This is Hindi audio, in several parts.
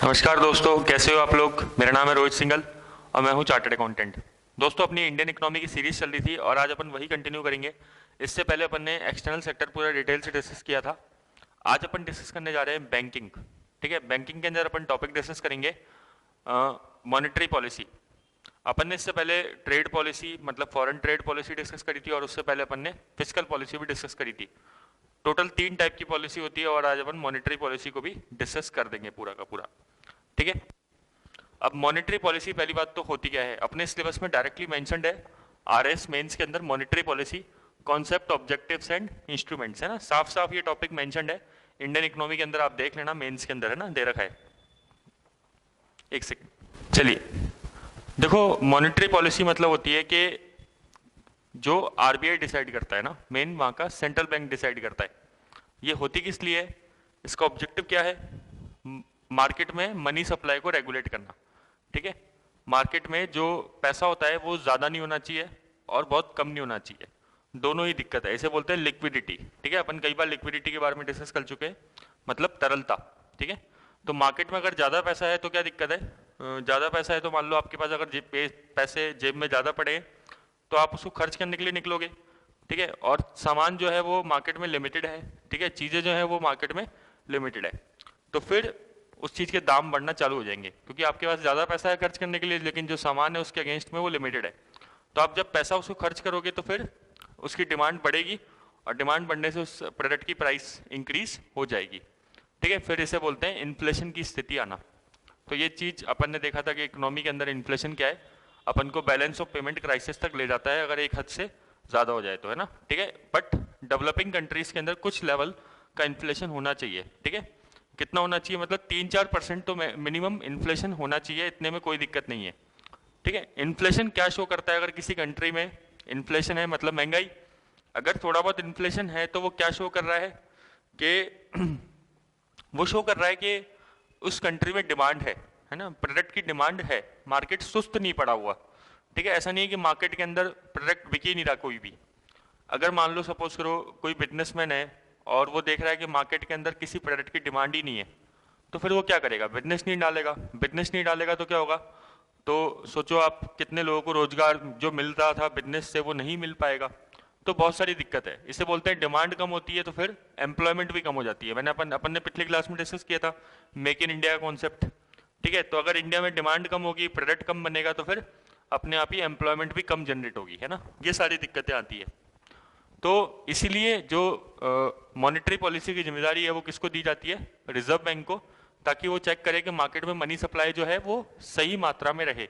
नमस्कार दोस्तों, कैसे हो आप लोग। मेरा नाम है रोहित सिंघल और मैं हूं चार्टर्ड अकाउंटेंट। दोस्तों, अपनी इंडियन इकोनॉमी की सीरीज चल रही थी और आज अपन वही कंटिन्यू करेंगे। इससे पहले अपन ने एक्सटर्नल सेक्टर पूरा डिटेल से डिस्कस किया था। आज अपन डिस्कस करने जा रहे हैं बैंकिंग। ठीक है, बैंकिंग के अंदर अपन टॉपिक डिस्कस करेंगे मॉनेटरी पॉलिसी। अपन ने इससे पहले ट्रेड पॉलिसी मतलब फॉरेन ट्रेड पॉलिसी डिस्कस करी थी और उससे पहले अपन ने फिजिकल पॉलिसी भी डिस्कस करी थी। टोटल 3 टाइप की पॉलिसी होती है और आज अपन मॉनेटरी पॉलिसी को भी डिस्कस कर देंगे पूरा का पूरा। ठीक है, अब मॉनेटरी पॉलिसी पहली बात तो होती क्या है, अपने सिलेबस में डायरेक्टली मेंशन्ड है। आरएस मेंस के अंदर monetary policy concept, objectives and instruments है ना, साफ साफ ये टॉपिक मेंशन्ड है। इंडियन इकोनॉमी के अंदर आप देख लेना, मेंस के अंदर है ना, दे रखा है। एक सेकंड, चलिए देखो, मॉनेटरी पॉलिसी मतलब होती है कि जो आरबीआई डिसाइड करता है ना, मेन वहां का सेंट्रल बैंक डिसाइड करता है। ये होती किस लिए है, इसका ऑब्जेक्टिव क्या है, मार्केट में मनी सप्लाई को रेगुलेट करना। ठीक है, मार्केट में जो पैसा होता है वो ज्यादा नहीं होना चाहिए और बहुत कम नहीं होना चाहिए, दोनों ही दिक्कत है। इसे बोलते हैं लिक्विडिटी। ठीक है, अपन कई बार लिक्विडिटी के बारे में डिस्कस कर चुके हैं, मतलब तरलता। ठीक है, तो मार्केट में अगर ज्यादा पैसा है तो क्या दिक्कत है, ज्यादा पैसा है तो मान लो आपके पास अगर पैसे जेब में ज्यादा पड़े हैं, तो आप उसको खर्च करने के लिए निकलोगे। ठीक है, और सामान जो है वो मार्केट में लिमिटेड है। ठीक है, चीजें जो है वो मार्केट में लिमिटेड है, तो फिर उस चीज के दाम बढ़ना चालू हो जाएंगे, क्योंकि आपके पास ज्यादा पैसा है खर्च करने के लिए, लेकिन जो सामान है उसके अगेंस्ट में वो लिमिटेड है। तो आप जब पैसा उसको खर्च करोगे तो फिर उसकी डिमांड बढ़ेगी और डिमांड बढ़ने से उस प्रोडक्ट की प्राइस इंक्रीज हो जाएगी। ठीक है, फिर इसे बोलते हैं इन्फ्लेशन की स्थिति आना। तो ये चीज अपन ने देखा था कि इकोनॉमी के अंदर इन्फ्लेशन क्या है, अपन को बैलेंस ऑफ पेमेंट क्राइसिस तक ले जाता है अगर एक हद से ज्यादा हो जाए तो, है ना। ठीक है, बट डेवलपिंग कंट्रीज के अंदर कुछ लेवल का इन्फ्लेशन होना चाहिए। ठीक है, कितना होना चाहिए, मतलब 3-4% तो मिनिमम इन्फ्लेशन होना चाहिए, इतने में कोई दिक्कत नहीं है। ठीक है, इन्फ्लेशन क्या शो करता है, अगर किसी कंट्री में इन्फ्लेशन है मतलब महंगाई, अगर थोड़ा बहुत इन्फ्लेशन है तो वो क्या शो कर रहा है कि वो शो कर रहा है कि उस कंट्री में डिमांड है ना, प्रोडक्ट की डिमांड है, मार्केट सुस्त नहीं पड़ा हुआ। ठीक है, ऐसा नहीं है कि मार्केट के अंदर प्रोडक्ट बिक ही नहीं रहा कोई भी। अगर मान लो सपोज करो कोई बिजनेसमैन है और वो देख रहा है कि मार्केट के अंदर किसी प्रोडक्ट की डिमांड ही नहीं है, तो फिर वो क्या करेगा, बिजनेस नहीं डालेगा। बिजनेस नहीं डालेगा तो क्या होगा, तो सोचो आप कितने लोगों को रोजगार जो मिल रहा था बिजनेस से वो नहीं मिल पाएगा। तो बहुत सारी दिक्कत है, इसे बोलते हैं डिमांड कम होती है तो फिर एम्प्लॉयमेंट भी कम हो जाती है। मैंने अपन ने पिछली क्लास में डिस्कस किया था मेक इन इंडिया का कॉन्सेप्ट। ठीक है, तो अगर इंडिया में डिमांड कम होगी, प्रोडक्ट कम बनेगा, तो फिर अपने आप ही एम्प्लॉयमेंट भी कम जनरेट होगी, है ना। ये सारी दिक्कतें आती है। तो इसीलिए जो मॉनेटरी पॉलिसी की जिम्मेदारी है वो किसको दी जाती है, रिजर्व बैंक को, ताकि वो चेक करे कि मार्केट में मनी सप्लाई जो है वो सही मात्रा में रहे,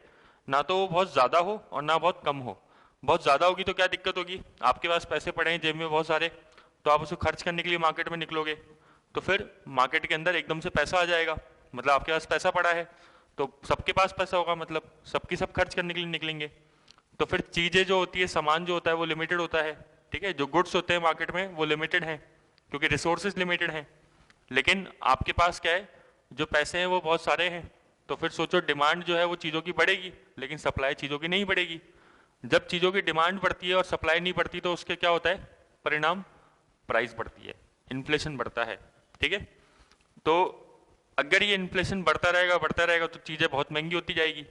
ना तो वो बहुत ज्यादा हो और ना बहुत कम हो। बहुत ज्यादा होगी तो क्या दिक्कत होगी, आपके पास पैसे पड़े हैं जेब में बहुत सारे, तो आप उसको खर्च करने के लिए मार्केट में निकलोगे, तो फिर मार्केट के अंदर एकदम से पैसा आ जाएगा, मतलब आपके पास पैसा पड़ा है तो सबके पास पैसा होगा, मतलब सबकी सब खर्च करने के लिए निकलेंगे। तो फिर चीजें जो होती है, सामान जो होता है वो लिमिटेड होता है। ठीक है, जो गुड्स होते हैं मार्केट में वो लिमिटेड हैं, क्योंकि रिसोर्सेज लिमिटेड हैं। लेकिन आपके पास क्या है, जो पैसे हैं वो बहुत सारे हैं, तो फिर सोचो डिमांड जो है वो चीज़ों की बढ़ेगी, लेकिन सप्लाई चीज़ों की नहीं बढ़ेगी। जब चीज़ों की डिमांड बढ़ती है और सप्लाई नहीं बढ़ती तो उसके क्या होता है परिणाम, प्राइस बढ़ती है, इन्फ्लेशन बढ़ता है। ठीक है, तो अगर ये इन्फ्लेशन बढ़ता रहेगा तो चीज़ें बहुत महंगी होती जाएगी।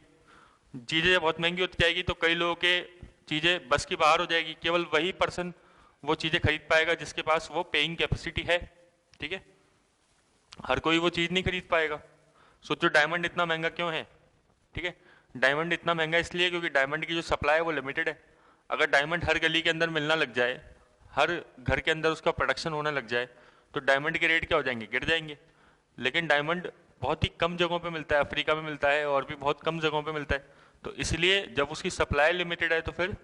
चीज़ें बहुत महंगी होती जाएगी तो कई लोगों के चीज़ें बस की बाहर हो जाएगी, केवल वही पर्सन वो चीज़ें खरीद पाएगा जिसके पास वो पेइंग कैपेसिटी है। ठीक है, हर कोई वो चीज़ नहीं खरीद पाएगा। सोचो डायमंड इतना महंगा क्यों है। ठीक है, डायमंड इतना महंगा इसलिए क्योंकि डायमंड की जो सप्लाई है वो लिमिटेड है। अगर डायमंड हर गली के अंदर मिलना लग जाए, हर घर के अंदर उसका प्रोडक्शन होने लग जाए, तो डायमंड के रेट क्या हो जाएंगे, गिर जाएंगे। लेकिन डायमंड बहुत ही कम जगहों पे मिलता है, अफ्रीका में मिलता है और भी बहुत कम जगहों पे मिलता है। तो इसलिए जब उसकी सप्लाई लिमिटेड है तो फिर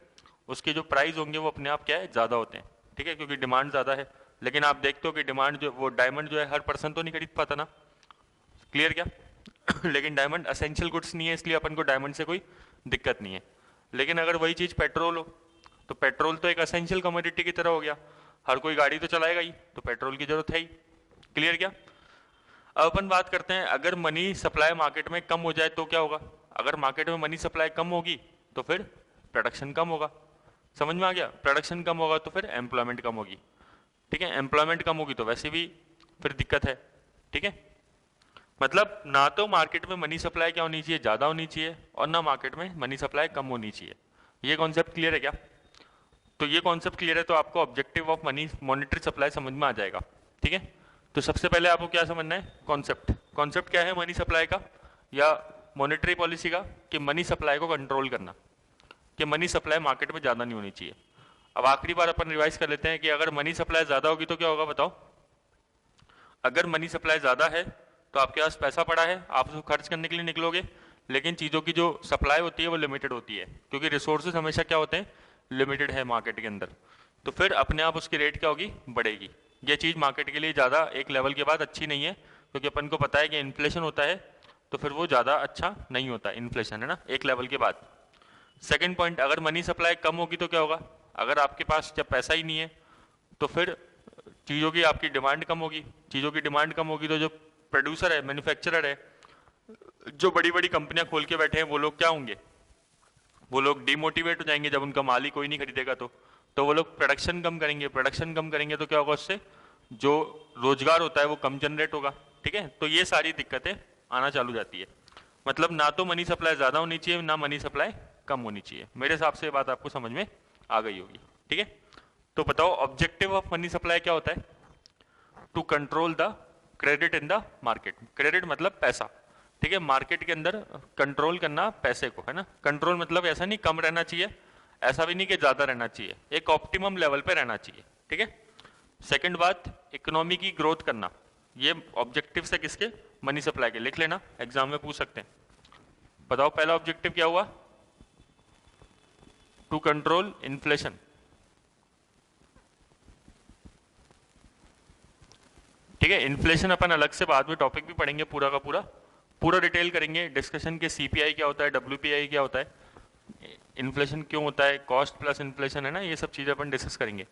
उसके जो प्राइस होंगे वो अपने आप क्या है, ज़्यादा होते हैं। ठीक है, क्योंकि डिमांड ज़्यादा है। लेकिन आप देखते हो कि डिमांड जो वो डायमंड जो है हर पर्सन तो नहीं खरीद पाता ना, क्लियर क्या। लेकिन डायमंड असेंशियल गुड्स नहीं है, इसलिए अपन को डायमंड से कोई दिक्कत नहीं है। लेकिन अगर वही चीज़ पेट्रोल हो, तो पेट्रोल तो एक असेंशियल कमोडिटी की तरह हो गया, हर कोई गाड़ी तो चलाएगा ही, तो पेट्रोल की जरूरत है ही। क्लियर क्या। अब अपन बात करते हैं, अगर मनी सप्लाई मार्केट में कम हो जाए तो क्या होगा। अगर मार्केट में मनी सप्लाई कम होगी तो फिर प्रोडक्शन कम होगा। समझ में आ गया, प्रोडक्शन कम होगा तो फिर एम्प्लॉयमेंट कम होगी। ठीक है, एम्प्लॉयमेंट कम होगी तो वैसे भी फिर दिक्कत है। ठीक है, मतलब ना तो मार्केट में मनी सप्लाई क्या होनी चाहिए, ज़्यादा होनी चाहिए, और ना मार्केट में मनी सप्लाई कम होनी चाहिए। ये कॉन्सेप्ट क्लियर है क्या? तो ये कॉन्सेप्ट क्लियर है तो आपको objective of money monetary supply समझ में आ जाएगा। ठीक है, तो सबसे पहले आपको क्या समझना है, कॉन्सेप्ट। कॉन्सेप्ट क्या है मनी सप्लाई का या मॉनेटरी पॉलिसी का? कि मनी सप्लाई को कंट्रोल करना, कि मनी सप्लाई मार्केट में ज़्यादा नहीं होनी चाहिए। अब आखिरी बार अपन रिवाइज कर लेते हैं कि अगर मनी सप्लाई ज़्यादा होगी तो क्या होगा बताओ। अगर मनी सप्लाई ज़्यादा है तो आपके पास पैसा पड़ा है, आप उसको खर्च करने के लिए निकलोगे, लेकिन चीज़ों की जो सप्लाई होती है वो लिमिटेड होती है, क्योंकि रिसोर्सेज हमेशा क्या होते हैं, लिमिटेड है मार्केट के अंदर। तो फिर अपने आप उसकी रेट क्या होगी, बढ़ेगी। ये चीज़ मार्केट के लिए ज़्यादा एक लेवल के बाद अच्छी नहीं है, क्योंकि अपन को पता है कि इन्फ्लेशन होता है, तो फिर वो ज़्यादा अच्छा नहीं होता इन्फ्लेशन, है ना, एक लेवल के बाद। सेकेंड पॉइंट, अगर मनी सप्लाई कम होगी तो क्या होगा, अगर आपके पास जब पैसा ही नहीं है तो फिर चीज़ों की आपकी डिमांड कम होगी। चीज़ों की डिमांड कम होगी तो जो प्रोड्यूसर है, मैन्युफैक्चरर है, जो बड़ी बड़ी कंपनियां खोल के बैठे हैं, वो लोग क्या होंगे, वो लोग डिमोटिवेट हो जाएंगे जब उनका माल ही कोई नहीं खरीदेगा। तो वो लोग प्रोडक्शन कम करेंगे, प्रोडक्शन कम करेंगे तो क्या होगा, उससे जो रोजगार होता है वो कम जनरेट होगा। ठीक है, तो ये सारी दिक्कतें आना चालू जाती है। मतलब ना तो मनी सप्लाई ज़्यादा होनी चाहिए, ना मनी सप्लाई कम होनी चाहिए। मेरे हिसाब से ये बात आपको समझ में आ गई होगी। ठीक है, तो बताओ ऑब्जेक्टिव ऑफ मनी सप्लाई क्या होता है? To control the credit in the market. Credit मतलब पैसा। ठीक है, मार्केट के अंदर कंट्रोल करना पैसे को, है ना। कंट्रोल मतलब ऐसा नहीं कम रहना चाहिए, ऐसा भी नहीं कि ज्यादा रहना चाहिए, एक ऑप्टिमम लेवल पे रहना चाहिए। ठीक है, सेकंड बात, इकोनॉमी की ग्रोथ करना। ये ऑब्जेक्टिव है किसके, मनी सप्लाई के। लिख लेना, एग्जाम में पूछ सकते हैं। बताओ पहला ऑब्जेक्टिव क्या हुआ, टू कंट्रोल इन्फ्लेशन। ठीक है, इन्फ्लेशन अपन अलग से बाद में टॉपिक भी पढ़ेंगे, पूरा का पूरा डिटेल करेंगे डिस्कशन के। सीपीआई क्या होता है, डब्ल्यूपीआई क्या होता है, इन्फ्लेशन क्यों होता है, कॉस्ट प्लस इन्फ्लेशन, है ना, ये सब चीजें अपन डिस्कस करेंगे।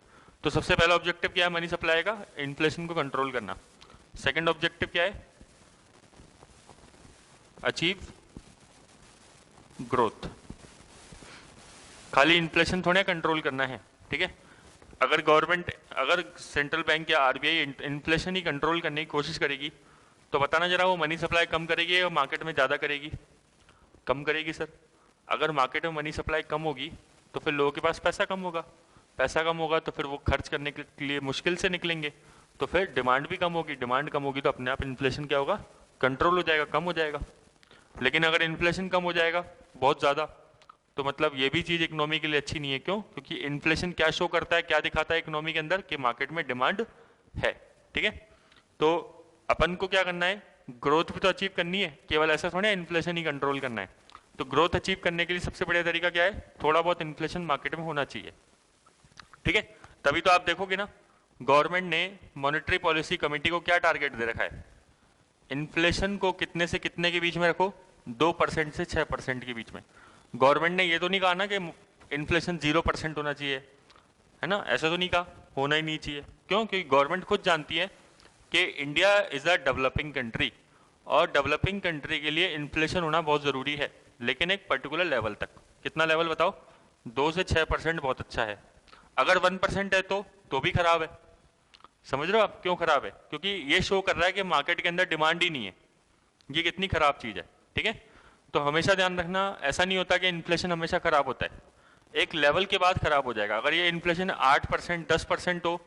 तो सबसे पहला ऑब्जेक्टिव क्या है मनी सप्लाई का, इन्फ्लेशन को कंट्रोल करना। सेकंड ऑब्जेक्टिव क्या है, अचीव ग्रोथ। खाली इन्फ्लेशन थोड़ा कंट्रोल करना है। ठीक है, अगर गवर्नमेंट, अगर सेंट्रल बैंक या आरबीआई इन्फ्लेशन ही कंट्रोल करने की कोशिश करेगी तो बताना जरा, वो मनी सप्लाई कम करेगी या मार्केट में ज़्यादा करेगी? कम करेगी सर। अगर मार्केट में मनी सप्लाई कम होगी तो फिर लोगों के पास पैसा कम होगा, पैसा कम होगा तो फिर वो खर्च करने के लिए मुश्किल से निकलेंगे, तो फिर डिमांड भी कम होगी। डिमांड कम होगी तो अपने आप इन्फ्लेशन क्या होगा, कंट्रोल हो जाएगा, कम हो जाएगा। लेकिन अगर इन्फ्लेशन कम हो जाएगा बहुत ज़्यादा, तो मतलब ये भी चीज़ इकोनॉमी के लिए अच्छी नहीं है। क्यों? क्योंकि इन्फ्लेशन क्या शो करता है, क्या दिखाता है इकोनॉमी के अंदर, कि मार्केट में डिमांड है। ठीक है, तो अपन को क्या करना है, ग्रोथ भी तो अचीव करनी है, केवल ऐसा थोड़ा इन्फ्लेशन ही कंट्रोल करना है। तो ग्रोथ अचीव करने के लिए सबसे बढ़िया तरीका क्या है, थोड़ा बहुत इन्फ्लेशन मार्केट में होना चाहिए। ठीक है, तभी तो आप देखोगे ना, गवर्नमेंट ने मॉनेटरी पॉलिसी कमेटी को क्या टारगेट दे रखा है, इन्फ्लेशन को कितने से कितने के बीच में रखो, 2% से 6% के बीच में। गवर्नमेंट ने ये तो नहीं कहा ना कि इन्फ्लेशन 0% होना चाहिए, है ना, ऐसा तो नहीं कहा, होना ही नहीं चाहिए। क्यों? क्योंकि गवर्नमेंट खुद जानती है कि India is a developing country, और डेवलपिंग कंट्री के लिए इन्फ्लेशन होना बहुत जरूरी है, लेकिन एक पर्टिकुलर लेवल तक। कितना लेवल बताओ, 2 से 6% बहुत अच्छा है। अगर 1% है तो भी खराब है। समझ रहे हो आप क्यों खराब है? क्योंकि ये शो कर रहा है कि मार्केट के अंदर डिमांड ही नहीं है। ये कितनी खराब चीज है। ठीक है, तो हमेशा ध्यान रखना, ऐसा नहीं होता कि इन्फ्लेशन हमेशा खराब होता है, एक लेवल के बाद खराब हो जाएगा। अगर ये इन्फ्लेशन 8% 10% हो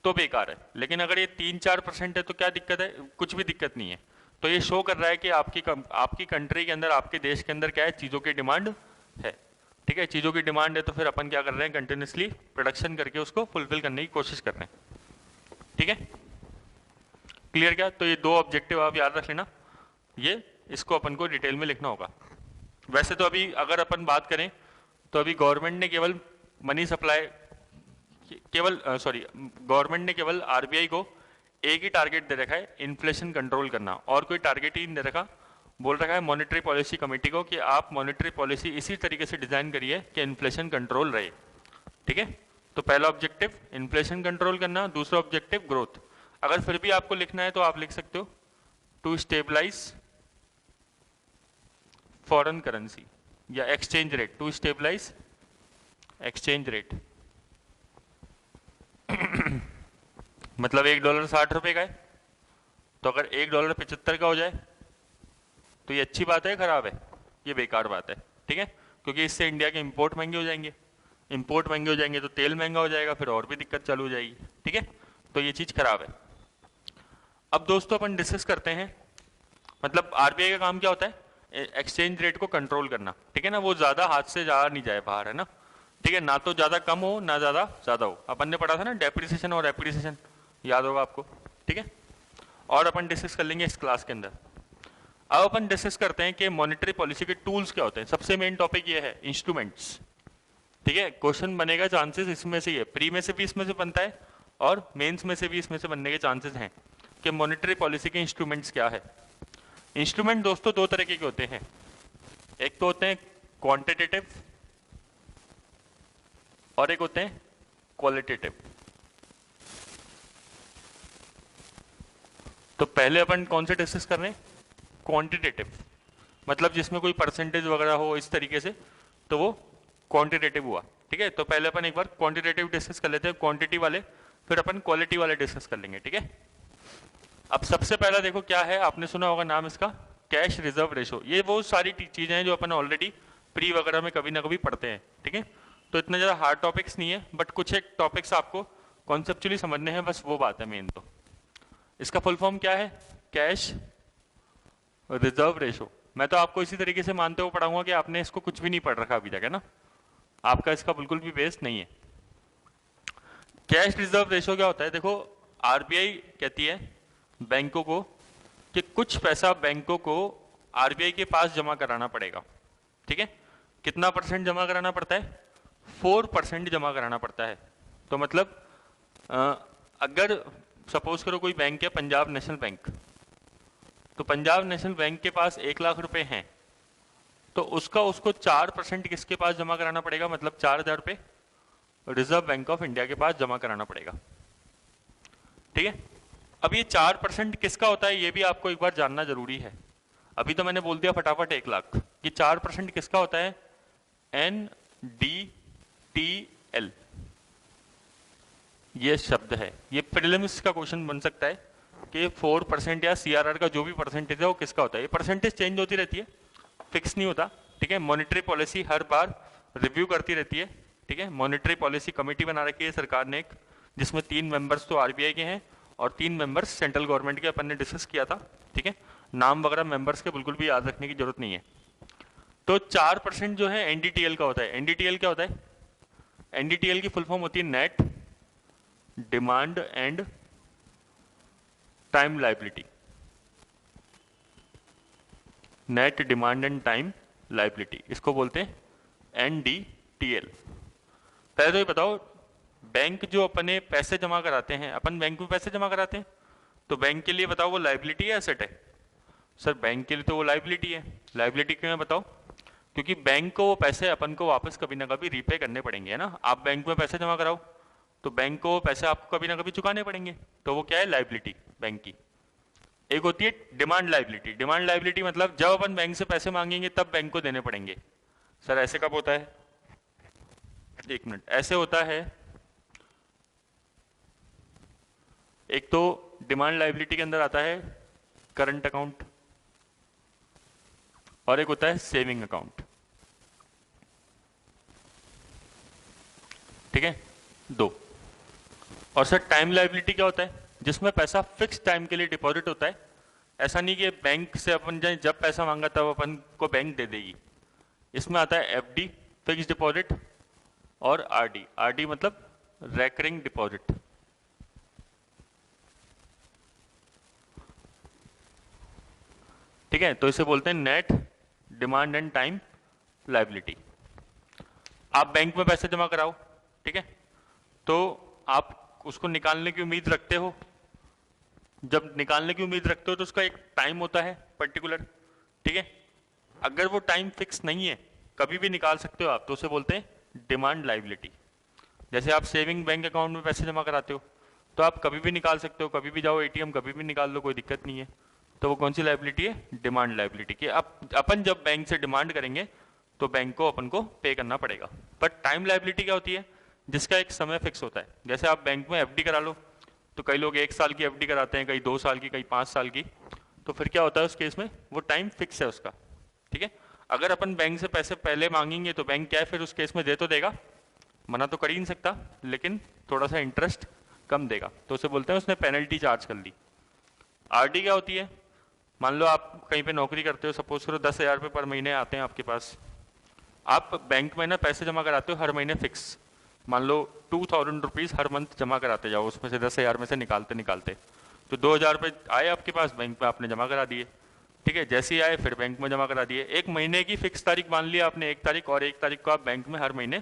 तो बेकार है, लेकिन अगर ये 3-4% है तो क्या दिक्कत है, कुछ भी दिक्कत नहीं है। तो ये शो कर रहा है कि आपकी कंट्री के अंदर, आपके देश के अंदर क्या है, चीज़ों की डिमांड है। ठीक है, चीज़ों की डिमांड है तो फिर अपन क्या कर रहे हैं, कंटिन्यूसली प्रोडक्शन करके उसको फुलफिल करने की कोशिश कर रहे हैं। ठीक है, क्लियर क्या? तो ये 2 ऑब्जेक्टिव आप याद रख लेना, ये इसको अपन को डिटेल में लिखना होगा। वैसे तो अभी अगर अपन बात करें तो अभी गवर्नमेंट ने केवल मनी सप्लाई, गवर्नमेंट ने केवल आरबीआई को एक ही टारगेट दे रखा है, इन्फ्लेशन कंट्रोल करना, और कोई टारगेट ही नहीं दे रखा। बोल रखा है मॉनेटरी पॉलिसी कमेटी को कि आप मॉनेटरी पॉलिसी इसी तरीके से डिजाइन करिए कि इन्फ्लेशन कंट्रोल रहे। ठीक है, तो पहला ऑब्जेक्टिव इन्फ्लेशन कंट्रोल करना, दूसरा ऑब्जेक्टिव ग्रोथ। अगर फिर भी आपको लिखना है तो आप लिख सकते हो टू स्टेबलाइज फॉरेन करेंसी या exchange rate, to stabilize exchange rate. मतलब $1 60 का है, तो अगर $1 75 का हो जाए तो ये अच्छी बात है, खराब है? ये बेकार बात है, ठीक है, क्योंकि इससे इंडिया के इंपोर्ट महंगे हो जाएंगे, इंपोर्ट महंगे हो जाएंगे तो तेल महंगा हो जाएगा, फिर और भी दिक्कत चालू हो जाएगी, ठीक है, तो ये चीज़ खराब है। अब दोस्तों अपन डिस्कस करते हैं, मतलब आरबीआई का काम क्या होता है? एक्सचेंज रेट को कंट्रोल करना, ठीक है ना, वो ज़्यादा हाथ से जा नहीं जाए बाहर, है ना, ठीक है, ना तो ज़्यादा कम हो ना ज़्यादा ज़्यादा हो। अपन ने पढ़ा था ना डेप्रिसिएशन और एप्रिसिएशन, याद होगा आपको, ठीक है, और अपन डिस्कस कर लेंगे इस क्लास के अंदर। अब अपन डिस्कस करते हैं कि मॉनेटरी पॉलिसी के टूल्स क्या होते हैं। सबसे मेन टॉपिक ये है इंस्ट्रूमेंट्स, ठीक है, क्वेश्चन बनेगा चांसेस इसमें से, ये प्री में से भी इसमें से बनता है और मेंस में से भी इसमें से बनने के चांसेस हैं कि मॉनेटरी पॉलिसी के इंस्ट्रूमेंट्स क्या है। इंस्ट्रूमेंट दोस्तों दो तरह के होते हैं, एक तो होते हैं क्वांटिटेटिव और एक होते हैं क्वालिटेटिव। तो पहले अपन कौन से डिस्कस कर रहे हैं? क्वांटिटेटिव, मतलब जिसमें कोई परसेंटेज वगैरह हो इस तरीके से, तो वो क्वांटिटेटिव हुआ, ठीक है। तो पहले अपन एक बार क्वांटिटेटिव डिस्कस कर लेते हैं, क्वांटिटी वाले, फिर अपन क्वालिटी वाले डिस्कस कर लेंगे, ठीक है। अब सबसे पहला देखो क्या है, आपने सुना होगा नाम इसका, कैश रिजर्व रेशो। ये वो सारी चीजें हैं जो अपन ऑलरेडी प्री वगैरह में कभी ना कभी पढ़ते हैं, ठीक है। तो इतना ज़्यादा हार्ड टॉपिक्स नहीं है, बट कुछ एक टॉपिक्स आपको कॉन्सेप्चुअली समझने हैं, बस वो बात है मेन। तो इसका फुल फॉर्म क्या है? Cash reserve ratio. मैं तो आपको इसी तरीके से मानते हुए पढ़ाऊंगा कि आपने इसको कुछ भी नहीं पढ़ रखा अभी तक, है ना, आपका इसका बिल्कुल भी बेस नहीं है। कैश रिजर्व रेशो क्या होता है? देखो, आरबीआई कहती है बैंकों को कि कुछ पैसा बैंकों को आरबीआई के पास जमा कराना पड़ेगा, ठीक है। कितना परसेंट जमा कराना पड़ता है? 4% जमा कराना पड़ता है। तो मतलब अगर सपोज करो कोई बैंक है पंजाब नेशनल बैंक, तो पंजाब नेशनल बैंक के पास 1 लाख रुपए हैं, तो उसको 4% किसके पास जमा कराना पड़ेगा? मतलब 4,000 रुपए रिजर्व बैंक ऑफ इंडिया के पास जमा कराना पड़ेगा, ठीक है। अब ये 4% किसका होता है ये भी आपको एक बार जानना जरूरी है। अभी तो मैंने बोल दिया फटाफट 1 लाख, ये 4% किसका होता है? NDTL ये शब्द है, ये प्रीलिम्स का क्वेश्चन बन सकता है कि 4% या CRR का जो भी परसेंटेज है वो किसका होता है। ये परसेंटेज चेंज होती रहती है, फिक्स नहीं होता, ठीक है। मॉनेटरी पॉलिसी हर बार रिव्यू करती रहती है, ठीक है। मॉनेटरी पॉलिसी कमेटी बना रखी है सरकार ने एक, जिसमें 3 मेंबर्स तो आरबीआई के हैं और 3 मेंबर्स सेंट्रल गवर्नमेंट के, अपन ने डिस्कस किया था, ठीक है। नाम वगैरह मेंबर्स के बिल्कुल भी याद रखने की जरूरत नहीं है। तो 4% जो है एनडीटीएल का होता है। एनडीटीएल क्या होता है? एनडीटीएल की फुल फॉर्म होती है net demand and time liability. Net demand and time liability, इसको बोलते हैं एनडीटीएल। पहले तो ये बताओ, बैंक जो अपने पैसे जमा कराते हैं, अपन बैंक में पैसे जमा कराते हैं, तो बैंक के लिए बताओ वो लाइबिलिटी है एसेट है? सर बैंक के लिए तो वो लाइबिलिटी है। लाइबिलिटी क्यों है बताओ? क्योंकि बैंक को वो पैसे अपन को वापस कभी ना कभी रीपे करने पड़ेंगे, है ना। आप बैंक में पैसे जमा कराओ तो बैंक को पैसे आपको कभी ना कभी चुकाने पड़ेंगे, तो वो क्या है? लाइबिलिटी बैंक की। एक होती है डिमांड लाइबिलिटी। डिमांड लाइबिलिटी मतलब जब अपन बैंक से पैसे मांगेंगे तब बैंक को देने पड़ेंगे। सर ऐसे कब होता है? 1 मिनट, ऐसे होता है, एक तो डिमांड लाइबिलिटी के अंदर आता है करंट अकाउंट और एक होता है सेविंग अकाउंट, ठीक है, 2। और सर टाइम लाइबिलिटी क्या होता है? जिसमें पैसा फिक्स टाइम के लिए डिपॉजिट होता है। ऐसा नहीं कि बैंक से अपन जाए जब पैसा मांगा तब अपन को बैंक दे देगी। इसमें आता है एफडी फिक्स डिपॉजिट और आरडी। आरडी मतलब रेकरिंग डिपॉजिट, ठीक है। तो इसे बोलते हैं net demand and time liability. आप बैंक में पैसे जमा कराओ, ठीक है, तो आप उसको निकालने की उम्मीद रखते हो। जब निकालने की उम्मीद रखते हो तो उसका एक टाइम होता है पर्टिकुलर, ठीक है। अगर वो टाइम फिक्स नहीं है, कभी भी निकाल सकते हो आप, तो उसे बोलते हैं डिमांड लाइबिलिटी। जैसे आप सेविंग बैंक अकाउंट में पैसे जमा कराते हो तो आप कभी भी निकाल सकते हो, कभी भी जाओ एटीएम कभी भी निकाल लो, कोई दिक्कत नहीं है। तो वो कौन सी लाइबिलिटी है? डिमांड लाइबिलिटी की। अब अपन जब बैंक से डिमांड करेंगे तो बैंक को अपन को पे करना पड़ेगा। बट टाइम लाइबिलिटी क्या होती है? जिसका एक समय फिक्स होता है। जैसे आप बैंक में एफडी करा लो, तो कई लोग 1 साल की एफडी कराते हैं, कई 2 साल की, कई 5 साल की। तो फिर क्या होता है उस केस में, वो टाइम फिक्स है उसका, ठीक है। अगर अपन बैंक से पैसे पहले मांगेंगे तो बैंक क्या है फिर उस केस में दे तो देगा, मना तो कर ही नहीं सकता, लेकिन थोड़ा सा इंटरेस्ट कम देगा, तो उसे बोलते हैं उसने पेनल्टी चार्ज कर ली। आरडी क्या होती है, मान लो आप कहीं पे नौकरी करते हो, सपोज करो 10,000 रुपये पर महीने आते हैं आपके पास, आप बैंक में ना पैसे जमा कराते हो हर महीने फिक्स, मान लो 2,000 रुपीज़ हर मंथ जमा कराते जाओ, उसमें से 10,000 में से निकालते निकालते तो 2,000 रुपये आए आपके पास, बैंक में आपने जमा करा दिए, ठीक है। जैसे ही आए फिर बैंक में जमा करा दिए, एक महीने की फिक्स तारीख मान लिया आपने 1 तारीख, और 1 तारीख को आप बैंक में हर महीने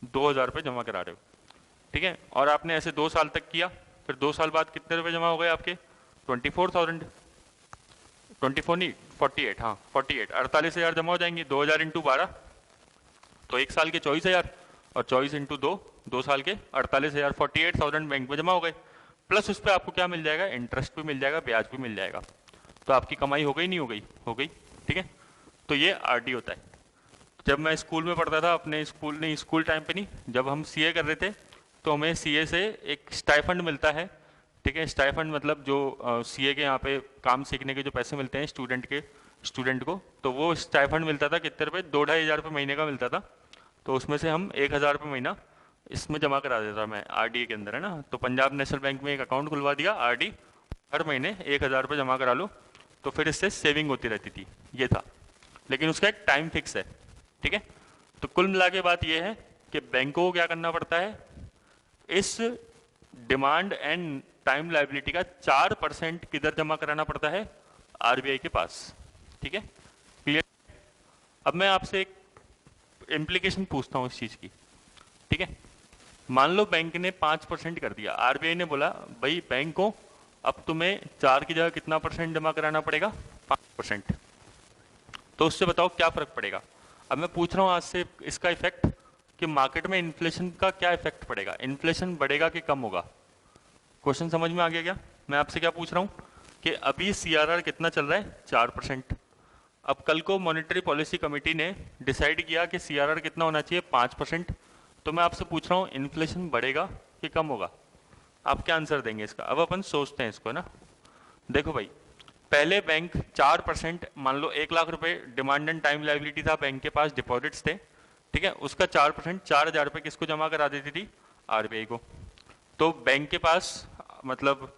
2,000 रुपये जमा करा रहे हो, ठीक है। और आपने ऐसे 2 साल तक किया, फिर 2 साल बाद कितने रुपए जमा हो गए आपके, 24,000, 24 नहीं 48, हाँ 48, 48,000 जमा हो जाएंगे। 2,000 इंटू 12 तो 1 साल के 24,000, और 24 इंटू 2 साल के 48,000, 48,000 बैंक में जमा हो गए। प्लस उस पर आपको क्या मिल जाएगा, इंटरेस्ट भी मिल जाएगा, ब्याज भी मिल जाएगा, तो आपकी कमाई हो गई नहीं हो गई, हो गई, ठीक है। तो ये आरडी होता है। जब मैं स्कूल में पढ़ता था, अपने स्कूल टाइम पे नहीं, जब हम सीए कर रहे थे तो हमें सीए से एक स्टाइफंड मिलता है, ठीक है। स्टाइफंड मतलब जो सीए के यहाँ पे काम सीखने के जो पैसे मिलते हैं स्टूडेंट को, तो वो स्टाइफंड मिलता था कितने रुपये, 2-2,500 रुपये महीने का मिलता था। तो उसमें से हम 1,000 रुपये महीना इसमें जमा करा देता मैं आरडी के अंदर, है ना। तो पंजाब नेशनल बैंक में एक अकाउंट खुलवा दिया आरडी, हर महीने 1,000 रुपये जमा करा लो, तो फिर इससे सेविंग होती रहती थी, ये था। लेकिन उसका एक टाइम फिक्स है, ठीक है। तो कुल मिला के बात यह है कि बैंकों को क्या करना पड़ता है, इस डिमांड एंड टाइम लायबिलिटी का 4% किधर जमा कराना पड़ता है, आरबीआई के पास, ठीक है, क्लियर। अब मैं आपसे एक इम्प्लीकेशन पूछता हूं इस चीज की, ठीक है। मान लो बैंक ने 5% कर दिया, आरबीआई ने बोला भाई बैंक को अब तुम्हें 4 की जगह कितना परसेंट जमा कराना पड़ेगा, 5%। तो उससे बताओ क्या फर्क पड़ेगा। अब मैं पूछ रहा हूं आज से इसका इफेक्ट कि मार्केट में इन्फ्लेशन का क्या इफेक्ट पड़ेगा, इन्फ्लेशन बढ़ेगा कि कम होगा। क्वेश्चन समझ में आ गया क्या। मैं आपसे क्या पूछ रहा हूं कि अभी सीआरआर कितना चल रहा है, 4%। अब कल को मॉनेटरी पॉलिसी कमेटी ने डिसाइड किया कि सीआरआर कितना होना चाहिए, 5%। तो मैं आपसे पूछ रहा हूं इन्फ्लेशन बढ़ेगा कि कम होगा, आप क्या आंसर देंगे इसका। अब अपन सोचते हैं इसको ना, देखो भाई, पहले बैंक 4%, मान लो 1,00,000 रुपए डिमांड एंड टाइम लायबिलिटी था बैंक के पास, डिपॉजिट्स थे, ठीक है। उसका 4%, 4,000 रुपए किसको जमा करा देती थी, आरबीआई को। तो बैंक के पास, मतलब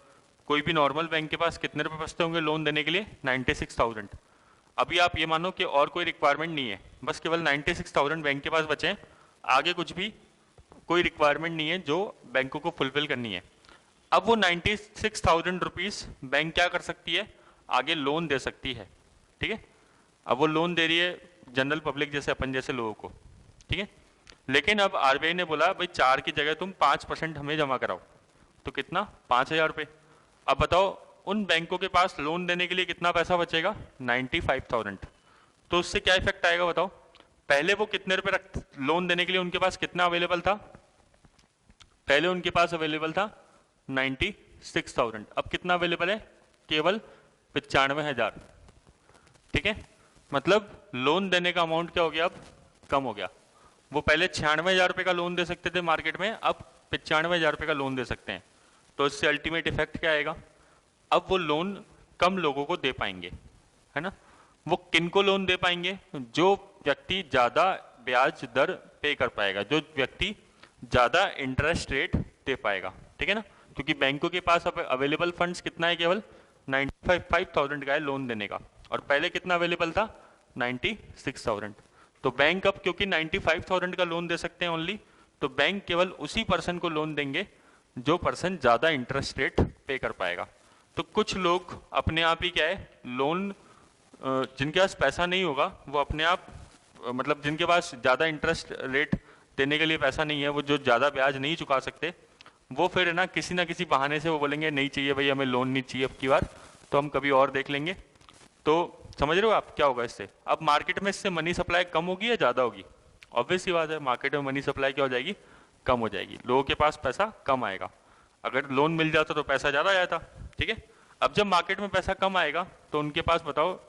कोई भी नॉर्मल बैंक के पास कितने रुपए बचते होंगे लोन देने के लिए, 96,000। अभी आप ये मानो कि और कोई रिक्वायरमेंट नहीं है, बस केवल 96,000 बैंक के पास बचे हैं, आगे कुछ भी कोई रिक्वायरमेंट नहीं है जो बैंकों को फुलफिल करनी है। अब वो 96,000 रुपीज बैंक क्या कर सकती है, आगे लोन दे सकती है, ठीक है। अब वो लोन दे रही है जनरल पब्लिक जैसे अपन जैसे लोगों को, ठीक है। लेकिन अब आरबीआई ने बोला भाई 4 की जगह तुम 5% हमें जमा कराओ, तो कितना, 5,000 रुपये। अब बताओ उन बैंकों के पास लोन देने के लिए कितना पैसा बचेगा, 95,000। तो उससे क्या इफेक्ट आएगा बताओ। पहले वो कितने रुपए लोन देने के लिए उनके पास कितना अवेलेबल था, पहले उनके पास अवेलेबल था 96,000, अब कितना अवेलेबल है, केवल 95,000, ठीक है। मतलब लोन देने का अमाउंट क्या हो गया, अब कम हो गया। वो पहले 96,000 रुपए का लोन दे सकते थे मार्केट में, अब 95,000 रुपए का लोन दे सकते हैं। तो इससे अल्टीमेट इफेक्ट क्या आएगा, अब वो लोन कम लोगों को दे पाएंगे, है ना। वो किन को लोन दे पाएंगे, जो व्यक्ति ज्यादा ब्याज दर पे कर पाएगा, जो व्यक्ति ज्यादा इंटरेस्ट रेट दे पाएगा, ठीक है ना। क्योंकि बैंकों के पास अब अवेलेबल फंड्स कितना है, केवल 95,000 का है लोन देने का, और पहले कितना अवेलेबल था, 96,000। तो बैंक अब क्योंकि 95,000 का लोन दे सकते हैं ओनली, तो बैंक केवल उसी पर्सन को लोन देंगे जो पर्सन ज्यादा इंटरेस्ट रेट पे कर पाएगा। तो कुछ लोग अपने आप ही क्या है, लोन जिनके पास पैसा नहीं होगा वो अपने आप, मतलब जिनके पास ज्यादा इंटरेस्ट रेट देने के लिए पैसा नहीं है, वो जो ज्यादा ब्याज नहीं चुका सकते, वो फिर है ना किसी बहाने से वो बोलेंगे नहीं चाहिए भाई, हमें लोन नहीं चाहिए अब की बार, तो हम कभी और देख लेंगे। तो समझ रहे हो आप क्या होगा इससे। अब मार्केट में इससे मनी सप्लाई कम होगी या ज्यादा होगी, ऑब्वियस ही बात है, मार्केट में मनी सप्लाई क्या हो जाएगी, कम हो जाएगी, लोगों के पास पैसा कम आएगा। अगर लोन मिल जाता तो पैसा ज्यादा आया था, ठीक है। अब जब मार्केट में पैसा कम आएगा तो उनके पास बताओ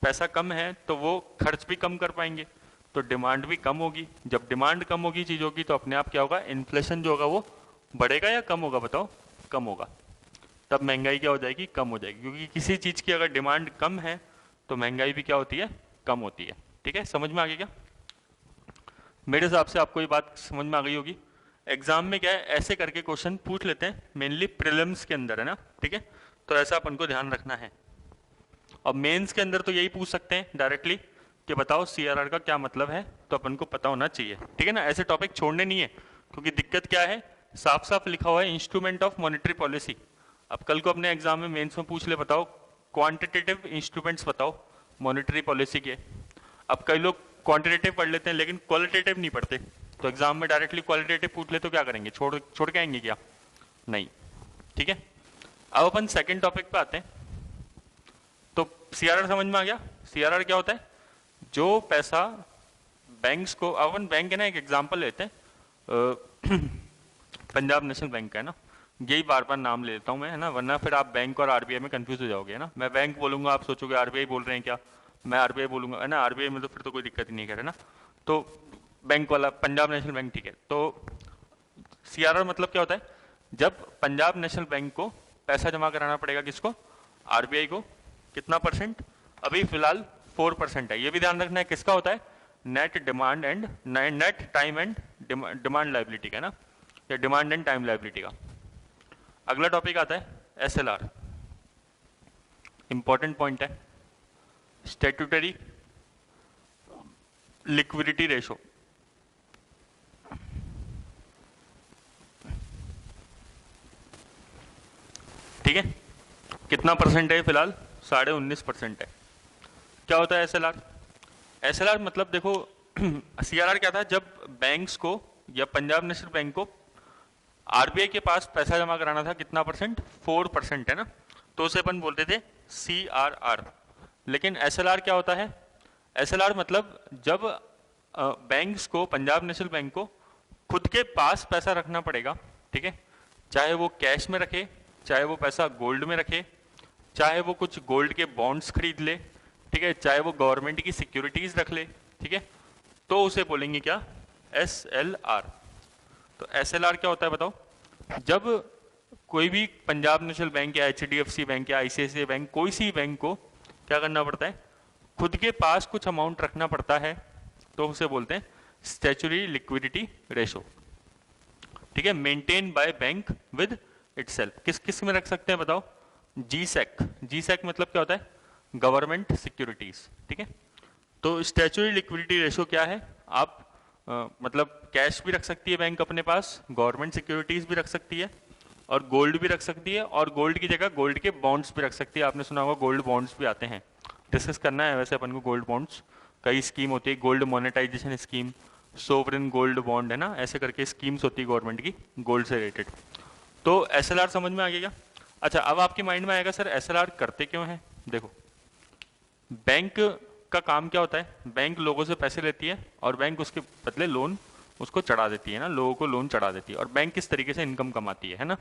पैसा कम है तो वो खर्च भी कम कर पाएंगे, तो डिमांड भी कम होगी। जब डिमांड कम होगी चीजों की तो अपने आप क्या होगा, इन्फ्लेशन जो होगा वो बढ़ेगा या कम होगा, बताओ, कम होगा। तब महंगाई क्या हो जाएगी, कम हो जाएगी, क्योंकि किसी चीज़ की अगर डिमांड कम है तो महंगाई भी क्या होती है, कम होती है। ठीक है, समझ में आ गया क्या? मेरे हिसाब से आपको ये बात समझ में आ गई होगी। एग्जाम में क्या है, ऐसे करके क्वेश्चन पूछ लेते हैं, मेनली प्रीलिम्स के अंदर, है ना। ठीक है, तो ऐसा अपन को ध्यान रखना है। अब मेंस के अंदर तो यही पूछ सकते हैं डायरेक्टली कि बताओ सीआरआर का क्या मतलब है, तो अपन को पता होना चाहिए। ठीक है ना, ऐसे टॉपिक छोड़ने नहीं है, क्योंकि दिक्कत क्या है, साफ साफ लिखा हुआ है इंस्ट्रूमेंट ऑफ मॉनेटरी पॉलिसी। अब कल को अपने एग्जाम में मेंस में पूछ ले, बताओ क्वांटिटेटिव इंस्ट्रूमेंट्स बताओ मॉनेटरी पॉलिसी के। अब कई लोग क्वांटिटेटिव पढ़ लेते हैं लेकिन क्वालिटेटिव नहीं पढ़ते, तो एग्जाम में डायरेक्टली क्वालिटेटिव पूछ ले तो क्या करेंगे, छोड़ के आएंगे क्या? नहीं। ठीक है, अब अपन सेकंड टॉपिक पे आते हैं। तो सीआरआर समझ में आ गया। सीआरआर क्या होता है, जो पैसा बैंक्स को, अपन बैंक है ना, एक एग्जांपल लेते हैं, पंजाब नेशनल बैंक का, है ना, यही बार बार नाम ले लेता हूं मैं, है ना, वरना फिर आप बैंक और आरबीआई में कंफ्यूज हो जाओगे, है ना। मैं बैंक बोलूंगा आप सोचोगे आरबीआई बोल रहे हैं क्या, मैं आरबीआई बोलूंगा, है ना, आरबीआई में तो फिर तो कोई दिक्कत ही नहीं है ना। तो बैंक वाला पंजाब नेशनल बैंक, ठीक है। तो सीआरआर मतलब क्या होता है, जब पंजाब नेशनल बैंक को पैसा जमा कराना पड़ेगा, किसको, आरबीआई को, कितना परसेंट, अभी फिलहाल 4% है। ये भी ध्यान रखना है किसका होता है, net demand and net time and demand liability का, है ना, या डिमांड एंड टाइम लाइबिलिटी का। अगला टॉपिक आता है एसएलआर, इंपॉर्टेंट पॉइंट है, स्टैट्यूटरी लिक्विडिटी रेशो। ठीक है, कितना परसेंट है, फिलहाल 19.5% है। क्या होता है एसएलआर? एसएलआर मतलब देखो, सीआरआर क्या था, जब बैंक्स को या पंजाब नेशनल बैंक को आरबीआई के पास पैसा जमा कराना था, कितना परसेंट, 4% है ना, तो उसे अपन बोलते थे सीआरआर। लेकिन एसएलआर क्या होता है, एसएलआर मतलब जब बैंक्स को, पंजाब नेशनल बैंक को खुद के पास पैसा रखना पड़ेगा, ठीक है, चाहे वो कैश में रखे, चाहे वो पैसा गोल्ड में रखे, चाहे वो कुछ गोल्ड के बॉन्ड्स खरीद ले, ठीक है, चाहे वो गवर्नमेंट की सिक्योरिटीज रख ले, ठीक है, तो उसे बोलेंगे क्या, एसएलआर। तो एसएलआर क्या होता है बताओ, जब कोई भी पंजाब नेशनल बैंक या एचडीएफसी बैंक या आईसीआईसीआई बैंक, कोई सी बैंक को क्या करना पड़ता है, खुद के पास कुछ अमाउंट रखना पड़ता है, तो उसे बोलते हैं स्टैच्यूटरी लिक्विडिटी रेशो। ठीक है, maintain by bank with itself. किस किस में रख सकते हैं बताओ, जीसैक। जीसैक मतलब क्या होता है, गवर्नमेंट सिक्योरिटीज। ठीक है, तो स्टैच्यूटरी लिक्विडिटी रेशो क्या है, आप मतलब कैश भी रख सकती है बैंक अपने पास, गवर्नमेंट सिक्योरिटीज भी रख सकती है, और गोल्ड भी रख सकती है, और गोल्ड की जगह गोल्ड के बॉन्ड्स भी रख सकती है। आपने सुना होगा गोल्ड बॉन्ड्स भी आते हैं, डिस्कस करना है वैसे अपन को गोल्ड बॉन्ड्स। कई स्कीम होती है, gold monetization scheme, sovereign gold bond, है ना, ऐसे करके स्कीम्स होती है गवर्नमेंट की गोल्ड से रिलेटेड। तो एसएलआर समझ में आ गया। अच्छा, अब आपके माइंड में आएगा सर एसएलआर करते क्यों हैं। देखो, बैंक का काम क्या होता है, बैंक लोगों से पैसे लेती है और बैंक उसके बदले लोन उसको चढ़ा देती है ना, लोगों को लोन चढ़ा देती है। और बैंक किस तरीके से इनकम कमाती है ना,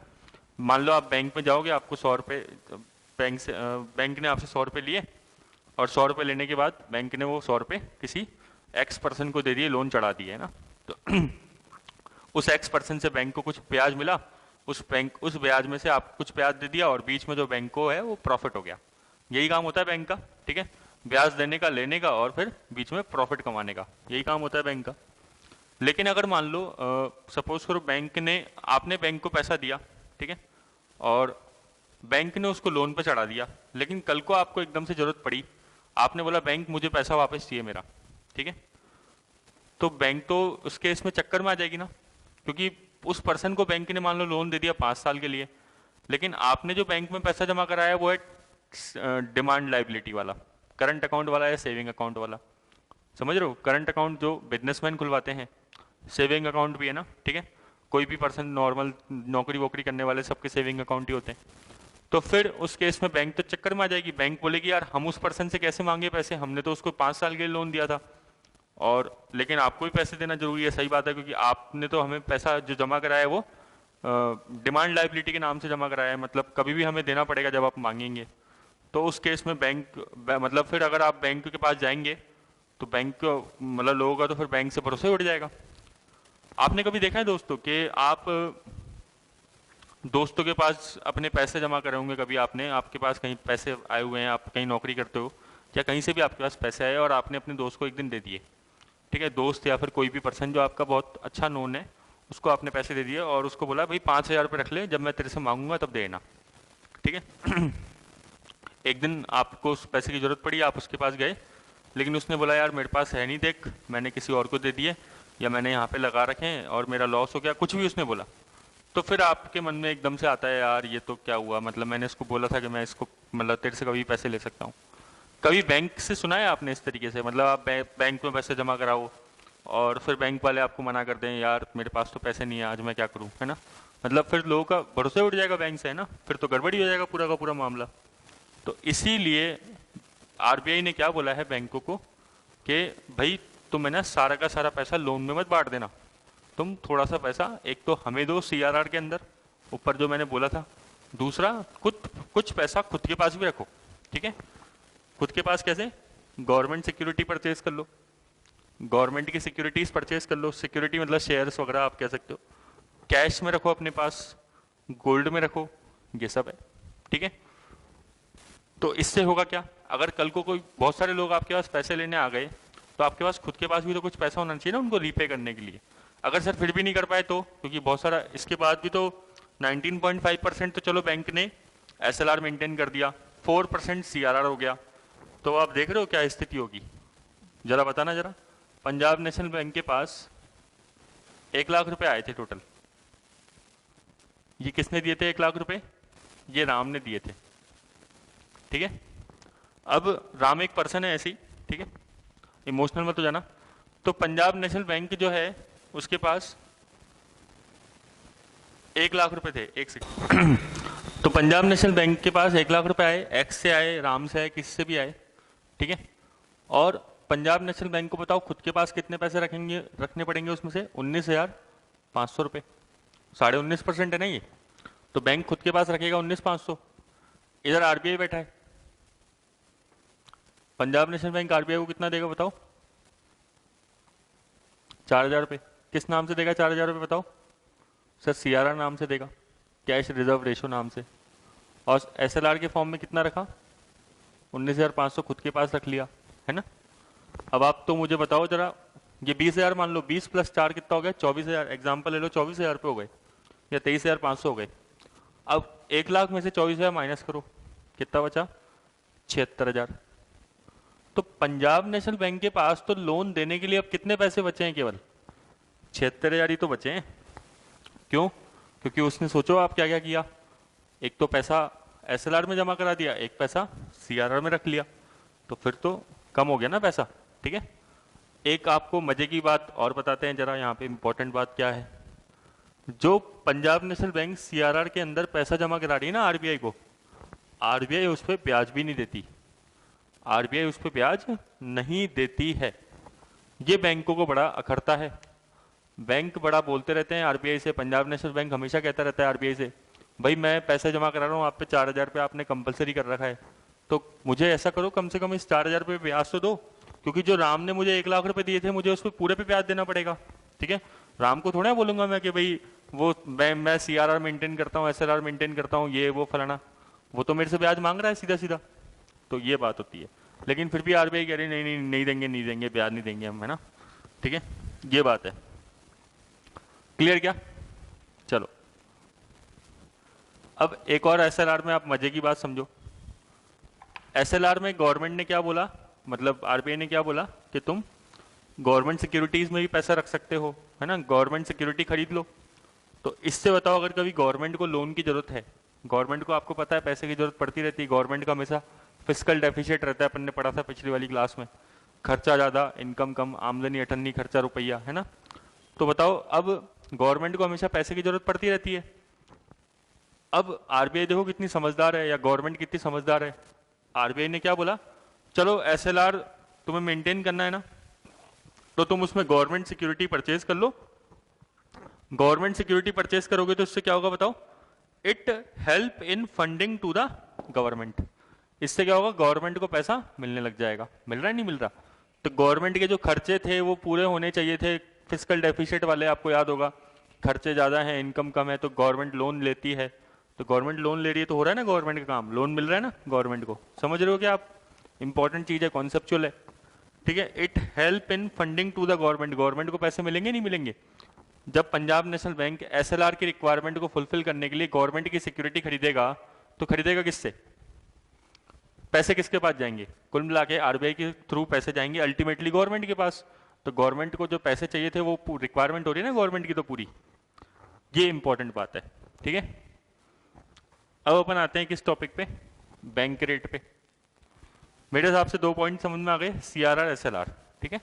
मान लो आप बैंक में जाओगे, आपको 100 रुपये बैंक ने आपसे 100 रुपये लिए, और 100 रुपये लेने के बाद बैंक ने वो 100 रुपये किसी एक्स पर्सन को दे दिए, लोन चढ़ा दिए, है ना। तो उस एक्स पर्सन से बैंक को कुछ ब्याज मिला, उस ब्याज में से आप कुछ ब्याज दे दिया, और बीच में जो बैंक को है वो प्रॉफिट हो गया। यही काम होता है बैंक का। ठीक है, ब्याज देने का, लेने का, और फिर बीच में प्रॉफिट कमाने का, यही काम होता है बैंक का। लेकिन अगर मान लो सपोज करो बैंक ने, आपने बैंक को पैसा दिया, ठीक है, और बैंक ने उसको लोन पे चढ़ा दिया, लेकिन कल को आपको एकदम से जरूरत पड़ी, आपने बोला बैंक मुझे पैसा वापस चाहिए मेरा, ठीक है, तो बैंक तो उस केस में चक्कर में आ जाएगी ना, क्योंकि उस पर्सन को बैंक ने मान लो लोन दे दिया 5 साल के लिए, लेकिन आपने जो बैंक में पैसा जमा कराया वो है डिमांड लाइबिलिटी वाला, करंट अकाउंट वाला या सेविंग अकाउंट वाला। समझ रहे हो, करंट अकाउंट जो बिजनेसमैन खुलवाते हैं, सेविंग अकाउंट भी है ना, ठीक है, कोई भी पर्सन नॉर्मल नौकरी वोकरी करने वाले सबके सेविंग अकाउंट ही होते हैं। तो फिर उस केस में बैंक तो चक्कर में आ जाएगी, बैंक बोलेगी यार हम उस पर्सन से कैसे मांगे पैसे, हमने तो उसको 5 साल के लिए लोन दिया था, और लेकिन आपको भी पैसे देना जरूरी है, सही बात है, क्योंकि आपने तो हमें पैसा जो जमा कराया है वो डिमांड लाइबिलिटी के नाम से जमा कराया है, मतलब कभी भी हमें देना पड़ेगा जब आप मांगेंगे। तो उस केस में मतलब फिर अगर आप बैंक के पास जाएंगे तो बैंक मतलब लोगों का तो फिर बैंक से भरोसा ही उठ जाएगा। आपने कभी देखा है दोस्तों कि आप दोस्तों के पास अपने पैसे जमा करे होंगे कभी आपने, आपके पास कहीं पैसे आए हुए हैं, आप कहीं नौकरी करते हो या कहीं से भी आपके पास पैसे आए और आपने अपने दोस्त को एक दिन दे दिए, ठीक है, दोस्त या फिर कोई भी पर्सन जो आपका बहुत अच्छा नोन है, उसको आपने पैसे दे दिए और उसको बोला भाई 5,000 रुपये रख ले, जब मैं तेरे से मांगूंगा तब देना, ठीक है। एक दिन आपको उस पैसे की ज़रूरत पड़ी, आप उसके पास गए, लेकिन उसने बोला यार मेरे पास है नहीं, देख मैंने किसी और को दे दिए या मैंने यहाँ पे लगा रखे हैं और मेरा लॉस हो गया, कुछ भी उसने बोला, तो फिर आपके मन में एकदम से आता है यार ये तो क्या हुआ, मतलब मैंने इसको बोला था कि मैं इसको मतलब तेरे से कभी पैसे ले सकता हूँ। कभी बैंक से सुना है आपने इस तरीके से, मतलब आप बैंक में पैसे जमा कराओ और फिर बैंक वाले आपको मना कर दें यार मेरे पास तो पैसे नहीं है, आज मैं क्या करूँ, है ना, मतलब फिर लोगों का भरोसा उठ जाएगा बैंक से, है ना, फिर तो गड़बड़ी हो जाएगा पूरा का पूरा मामला। तो इसीलिए आरबीआई ने क्या बोला है बैंकों को कि भाई तुम है ना सारा का सारा पैसा लोन में मत बांट देना, तुम थोड़ा सा पैसा एक तो हमें दो सीआरआर के अंदर ऊपर जो मैंने बोला था, दूसरा खुद कुछ पैसा खुद के पास भी रखो, ठीक है। खुद के पास कैसे, गवर्नमेंट सिक्योरिटी परचेज कर लो, गवर्नमेंट की सिक्योरिटीज परचेज कर लो, सिक्योरिटी मतलब शेयर्स वगैरह आप कह सकते हो, कैश में रखो अपने पास, गोल्ड में रखो, ये सब है, ठीक है। तो इससे होगा क्या, अगर कल को कोई बहुत सारे लोग आपके पास पैसे लेने आ गए तो आपके पास खुद के पास भी तो कुछ पैसा होना चाहिए ना उनको रीपे करने के लिए। अगर सर फिर भी नहीं कर पाए तो, क्योंकि बहुत सारा इसके बाद भी तो 19.5% तो चलो बैंक ने एसएलआर मेंटेन कर दिया, 4% सीआरआर हो गया, तो आप देख रहे हो क्या स्थिति होगी, जरा बताना जरा। पंजाब नेशनल बैंक के पास 1,00,000 रुपए आए थे टोटल, ये किसने दिए थे 1,00,000 रुपए, ये राम ने दिए थे, ठीक है। अब राम एक पर्सन है ऐसी, ठीक है, इमोशनल मत हो जाना। तो पंजाब नेशनल बैंक जो है उसके पास 1,00,000 रुपए थे, एक सेकंड। तो पंजाब नेशनल बैंक के पास 1,00,000 रुपए आए, एक्स से आए, राम से आए, किससे भी आए, ठीक है। और पंजाब नेशनल बैंक को बताओ खुद के पास कितने पैसे रखने पड़ेंगे, उसमें से 19,500 रुपए, 19.5% है ना ये, तो बैंक खुद के पास रखेगा 19,500। इधर आरबीआई बैठा है, पंजाब नेशनल बैंक आरबीआई को कितना देगा बताओ, 4,000 रुपये। किस नाम से देगा 4,000 रुपये बताओ, सर सीआरआर नाम से देगा, कैश रिजर्व रेशो नाम से, और एसएलआर के फॉर्म में कितना रखा, 19,500 खुद के पास रख लिया, है ना। अब आप तो मुझे बताओ जरा, ये 20,000 मान लो, 20 + 4 कितना हो गया, 24,000, एग्जाम्पल ले लो, 24,000 रुपये हो गए या 23,500 हो गए। अब 1,00,000 में से 24,000 माइनस करो, कितना बचा, 76,000। तो पंजाब नेशनल बैंक के पास तो लोन देने के लिए अब कितने पैसे बचे हैं, केवल 76,000 ही तो बचे हैं। क्यों, क्योंकि उसने सोचो आप क्या क्या किया, एक तो पैसा एसएलआर में जमा करा दिया, एक पैसा सीआरआर में रख लिया, तो फिर तो कम हो गया ना पैसा, ठीक है। एक आपको मजे की बात और बताते हैं जरा, यहाँ पे इंपॉर्टेंट बात क्या है, जो पंजाब नेशनल बैंक सीआरआर के अंदर पैसा जमा करा रही है ना आरबीआई को, आरबीआई उस पर ब्याज भी नहीं देती, आरबीआई उस पर ब्याज नहीं देती है। ये बैंकों को बड़ा अखरता है, बैंक बड़ा बोलते रहते हैं आरबीआई से, पंजाब नेशनल बैंक हमेशा कहता रहता है आरबीआई से भाई मैं पैसे जमा करा रहा हूँ आप पे, 4,000 रुपये आपने कंपलसरी कर रखा है, तो मुझे ऐसा करो कम से कम इस 4,000 रुपये ब्याज तो दो, क्योंकि जो राम ने मुझे 1,00,000 रुपये दिए थे मुझे उस पर पूरे पे ब्याज देना पड़ेगा, ठीक है। राम को थोड़ा बोलूंगा मैं कि भाई वो मैं सीआरआर मेंटेन करता हूँ, एसएलआर मेंटेन करता हूँ, ये वो फलाना, वो तो मेरे से ब्याज मांग रहा है सीधा सीधा, तो ये बात होती है। लेकिन फिर भी आरबीआई कह रही नहीं नहीं नहीं देंगे, नहीं देंगे, ब्याज नहीं देंगे हम, है ना, ठीक है, ये बात है। क्लियर क्या, चलो अब एक और एसएलआर में आप मजे की बात समझो। एसएलआर में गवर्नमेंट ने क्या बोला, मतलब आरबीआई ने क्या बोला कि तुम गवर्नमेंट सिक्योरिटीज में भी पैसा रख सकते हो, है ना, गवर्नमेंट सिक्योरिटी खरीद लो। तो इससे बताओ अगर कभी गवर्नमेंट को लोन की जरूरत है, गवर्नमेंट को आपको पता है पैसे की जरूरत पड़ती रहती है, गवर्नमेंट का हमेशा फिस्कल डेफिसिट रहता है, अपन ने पढ़ा था पिछली वाली क्लास में, खर्चा ज्यादा इनकम कम, आमदनी अठन्नी, खर्चा रुपया, है ना। तो बताओ अब गवर्नमेंट को हमेशा पैसे की जरूरत पड़ती रहती है, अब आरबीआई देखो कितनी समझदार है, या गवर्नमेंट कितनी समझदार है, आरबीआई ने क्या बोला, चलो एसएलआर तुम्हें मेंटेन करना है ना, तो तुम उसमें गवर्नमेंट सिक्योरिटी परचेज कर लो। गवर्नमेंट सिक्योरिटी परचेज करोगे तो इससे क्या होगा बताओ, it help in funding to the government, इससे क्या होगा, गवर्नमेंट को पैसा मिलने लग जाएगा, मिल रहा है नहीं मिल रहा, तो गवर्नमेंट के जो खर्चे थे वो पूरे होने चाहिए थे, फिस्कल डेफिसिट वाले, आपको याद होगा खर्चे ज़्यादा हैं, इनकम कम है, तो गवर्नमेंट लोन लेती है। तो गवर्नमेंट लोन ले रही है तो हो रहा है ना गवर्नमेंट का काम, लोन मिल रहा है ना गवर्नमेंट को। समझ रहे हो क्या आप? इंपॉर्टेंट चीज़ है, कॉन्सेप्चुअल है, ठीक है। It help in funding to the government, government को पैसे मिलेंगे नहीं मिलेंगे? जब पंजाब नेशनल बैंक एसएलआर की रिक्वायरमेंट को फुलफिल करने के लिए गवर्नमेंट की सिक्योरिटी खरीदेगा, तो खरीदेगा किससे? पैसे किसके पास जाएंगे? कुल मिला के आरबीआई के थ्रू पैसे जाएंगे अल्टीमेटली गवर्नमेंट के पास। तो गवर्नमेंट को जो पैसे चाहिए थे वो रिक्वायरमेंट हो रही है ना गवर्नमेंट की, तो पूरी, ये इंपॉर्टेंट बात है, ठीक है। अब अपन आते हैं किस टॉपिक पे? बैंक रेट पे। मेरे हिसाब से 2 पॉइंट समझ में आ गए, सीआरआर एसएलआर, ठीक है।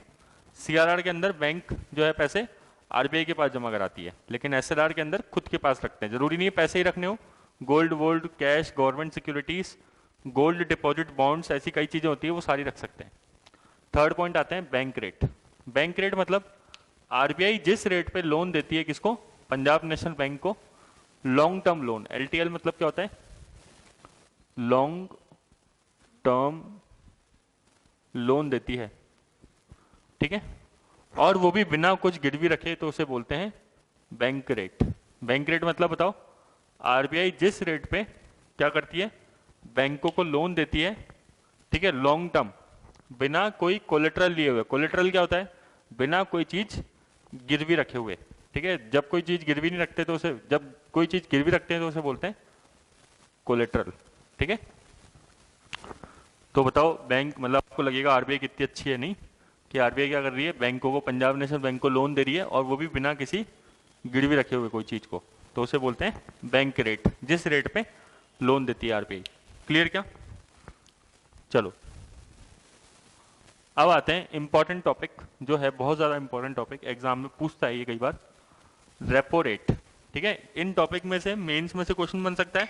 सीआरआर के अंदर बैंक जो है पैसे आरबीआई के पास जमा कराती है, लेकिन एसएलआर के अंदर खुद के पास रखते हैं। जरूरी नहीं है पैसे ही रखने हो, गोल्ड वोल्ड cash government securities gold deposit bonds ऐसी कई चीजें होती है वो सारी रख सकते हैं। थर्ड पॉइंट आते हैं बैंक रेट। बैंक रेट मतलब आरबीआई जिस रेट पे लोन देती है किसको? पंजाब नेशनल बैंक को, लॉन्ग टर्म लोन। एलटीएल मतलब क्या होता है? लॉन्ग टर्म लोन देती है, ठीक है। और वो भी बिना कुछ गिरवी रखे, तो उसे बोलते हैं बैंक रेट। बैंक रेट मतलब बताओ, आरबीआई जिस रेट पे क्या करती है? बैंकों को लोन देती है, ठीक है, लॉन्ग टर्म, बिना कोई कोलेटरल लिए हुए। कोलेटरल क्या होता है? बिना कोई चीज गिरवी रखे हुए, ठीक है। जब कोई चीज गिरवी नहीं रखते तो उसे, जब कोई चीज गिरवी रखते हैं तो उसे बोलते हैं कोलेटरल, ठीक है। तो बताओ बैंक, मतलब आपको लगेगा आरबीआई कितनी अच्छी है, नहीं? कि आरबीआई क्या कर रही है? बैंकों को, पंजाब नेशनल बैंक को लोन दे रही है, और वो भी बिना किसी गिरवी रखे हुए कोई चीज को, तो उसे बोलते हैं बैंक रेट, जिस रेट पे लोन देती है आरबीआई। क्लियर क्या? चलो अब आते हैं इंपॉर्टेंट टॉपिक, जो है बहुत ज्यादा इंपॉर्टेंट टॉपिक, एग्जाम में पूछता है ये कई बार, रेपो रेट, ठीक है। इन टॉपिक में से मेंस में से क्वेश्चन बन सकता है,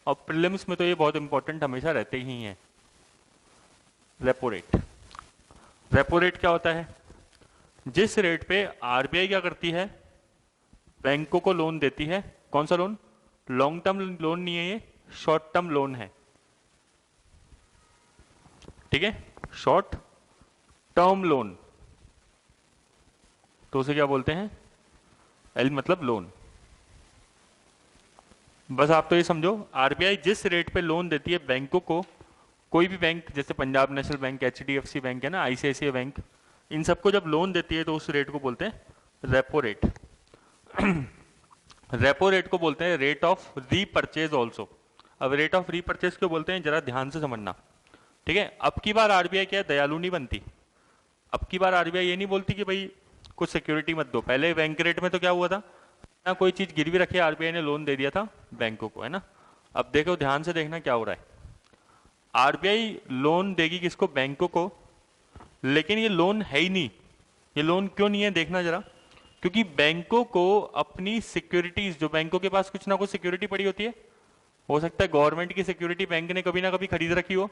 और प्रीलिम्स में तो ये बहुत इंपॉर्टेंट हमेशा रहते ही हैं। रेपो रेट, रेपो रेट क्या होता है? जिस रेट पे आरबीआई क्या करती है? बैंकों को लोन देती है। कौन सा लोन? लॉन्ग टर्म लोन नहीं है ये, शॉर्ट टर्म लोन है, ठीक है, शॉर्ट टर्म लोन। तो उसे क्या बोलते हैं? एल मतलब लोन। बस आप तो ये समझो, आरबीआई जिस रेट पे लोन देती है बैंकों को, कोई भी बैंक, जैसे Punjab National bank, HDFC bank है ना, आईसीआईसीआई बैंक, इन सबको जब लोन देती है तो उस रेट को बोलते हैं रेपो रेट। रेपो रेट को बोलते हैं रेट ऑफ रीपरचेज ऑल्सो। अब रेट ऑफ रीपरचेज क्यों बोलते हैं, जरा ध्यान से समझना, ठीक है। अब की बार आरबीआई क्या है, दयालु नहीं बनती। अब की बार आरबीआई ये नहीं बोलती कि भाई कुछ सिक्योरिटी मत दो। पहले बैंक रेट में तो क्या हुआ था, ना कोई चीज गिरवी रखे आरबीआई ने लोन दे दिया था बैंकों को, है ना। अब देखो, ध्यान से देखना क्या हो रहा है। आरबीआई लोन देगी किसको? बैंकों को, लेकिन ये लोन है ही नहीं। ये लोन क्यों नहीं है, देखना जरा। क्योंकि बैंकों को अपनी सिक्योरिटीज, जो बैंकों के पास कुछ ना कुछ सिक्योरिटी पड़ी होती है, हो सकता है गवर्नमेंट की सिक्योरिटी बैंक ने कभी ना कभी खरीद रखी हो,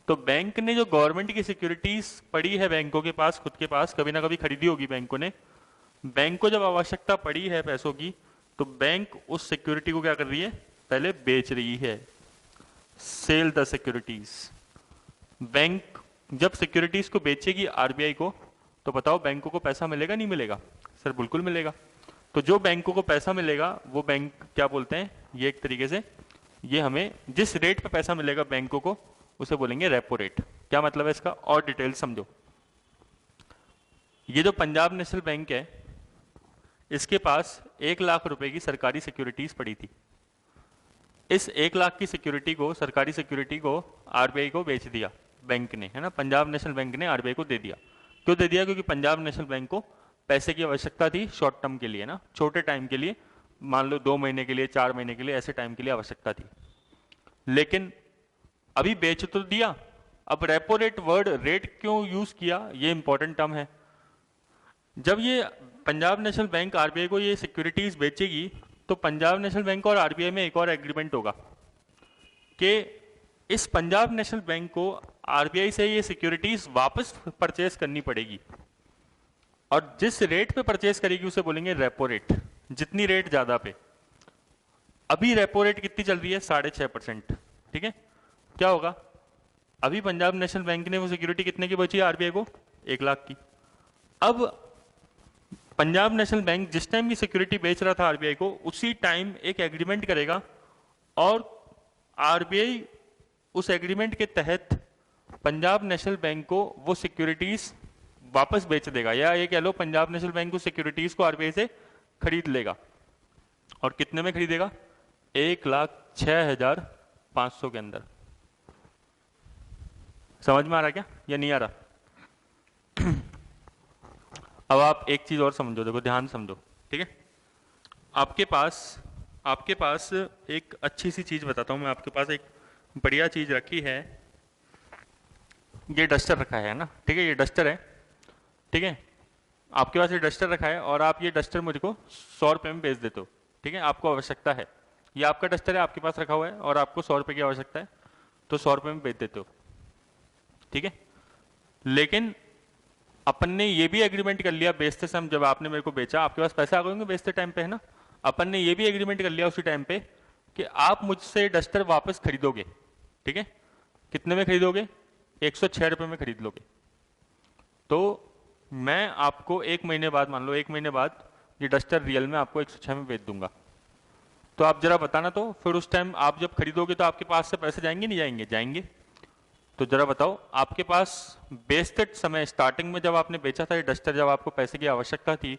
तो बैंक ने जो गवर्नमेंट की सिक्योरिटीज पड़ी है बैंकों के पास, खुद के पास कभी ना कभी खरीदी होगी बैंकों ने, बैंक को जब आवश्यकता पड़ी है पैसों की, तो बैंक उस सिक्योरिटी को क्या कर रही है? पहले बेच रही है, सेल द सिक्योरिटीज। बैंक जब सिक्योरिटीज को बेचेगी आरबीआई को, तो बताओ बैंकों को पैसा मिलेगा नहीं मिलेगा? सर बिल्कुल मिलेगा। तो जो बैंकों को पैसा मिलेगा वो बैंक क्या बोलते हैं? ये एक तरीके से, ये हमें जिस रेट पे पैसा मिलेगा बैंकों को, उसे बोलेंगे रेपो रेट। क्या मतलब है इसका, और डिटेल समझो। ये जो पंजाब नेशनल बैंक है, इसके पास 1 लाख रुपए की सरकारी सिक्योरिटीज पड़ी थी। इस 1 लाख की सिक्योरिटी को, सरकारी सिक्योरिटी को आरबीआई को बेच दिया बैंक ने, है ना, पंजाब नेशनल बैंक ने आरबीआई को दे दिया। क्यों दे दिया? क्योंकि पंजाब नेशनल बैंक को पैसे की आवश्यकता थी शॉर्ट टर्म के लिए, ना, छोटे टाइम के लिए, मान लो 2 महीने के लिए, 4 महीने के लिए, ऐसे टाइम के लिए आवश्यकता थी। लेकिन अभी बेच तो दिया, अब रेपो रेट वर्ड, रेट क्यों यूज किया, ये इंपॉर्टेंट टर्म है। जब ये पंजाब नेशनल बैंक आरबीआई को ये सिक्योरिटीज बेचेगी, तो पंजाब नेशनल बैंक और आरबीआई में एक और एग्रीमेंट होगा कि इस पंजाब नेशनल बैंक को आरबीआई से ये सिक्योरिटीज वापस परचेज करनी पड़ेगी, और जिस रेट पे परचेज करेगी उसे बोलेंगे रेपो रेट, जितनी रेट ज्यादा पे। अभी रेपो रेट कितनी चल रही है? 6.5%, ठीक है। क्या होगा, अभी पंजाब नेशनल बैंक ने वो सिक्योरिटी कितने की बेची आरबीआई को? 1 लाख की। अब पंजाब नेशनल बैंक जिस टाइम की सिक्योरिटी बेच रहा था आरबीआई को, उसी टाइम एक एग्रीमेंट करेगा और आरबीआई उस एग्रीमेंट के तहत पंजाब नेशनल बैंक को वो सिक्योरिटीज वापस बेच देगा, या ये कह लो पंजाब नेशनल बैंक उस सिक्योरिटीज को आरबीआई से खरीद लेगा। और कितने में खरीदेगा? 1,06,500 के अंदर। समझ में आ रहा क्या या नहीं आ रहा? अब आप एक चीज और समझो, देखो ध्यान समझो, ठीक है। आपके पास एक अच्छी सी चीज बताता हूं मैं, आपके पास एक बढ़िया चीज रखी है, ये डस्टर रखा है ना, ठीक है, ये डस्टर है, ठीक है। आपके पास ये डस्टर रखा है और आप ये डस्टर मुझको 100 रुपये में बेच देते हो, ठीक है, आपको आवश्यकता है, ये आपका डस्टर है, आपके पास रखा हुआ है और आपको 100 रुपये की आवश्यकता है, तो 100 रुपये में बेच देते हो, ठीक है। लेकिन अपन ने ये भी एग्रीमेंट कर लिया बेचते समय, जब आपने मेरे को बेचा, आपके पास पैसे आ गए होंगे बेचते टाइम पे, है ना। अपन ने ये भी एग्रीमेंट कर लिया उसी टाइम पे कि आप मुझसे डस्टर वापस खरीदोगे, ठीक है। कितने में खरीदोगे? 106 रुपये में खरीद लोगे। तो मैं आपको 1 महीने बाद, मान लो 1 महीने बाद, ये डस्टर रियल में आपको 106 में बेच दूंगा। तो आप जरा बताना, तो फिर उस टाइम आप जब खरीदोगे तो आपके पास से पैसे जाएंगे नहीं जाएंगे? जाएंगे। तो जरा बताओ, आपके पास बेचते समय स्टार्टिंग में जब आपने बेचा था ये डस्टर, जब आपको पैसे की आवश्यकता थी,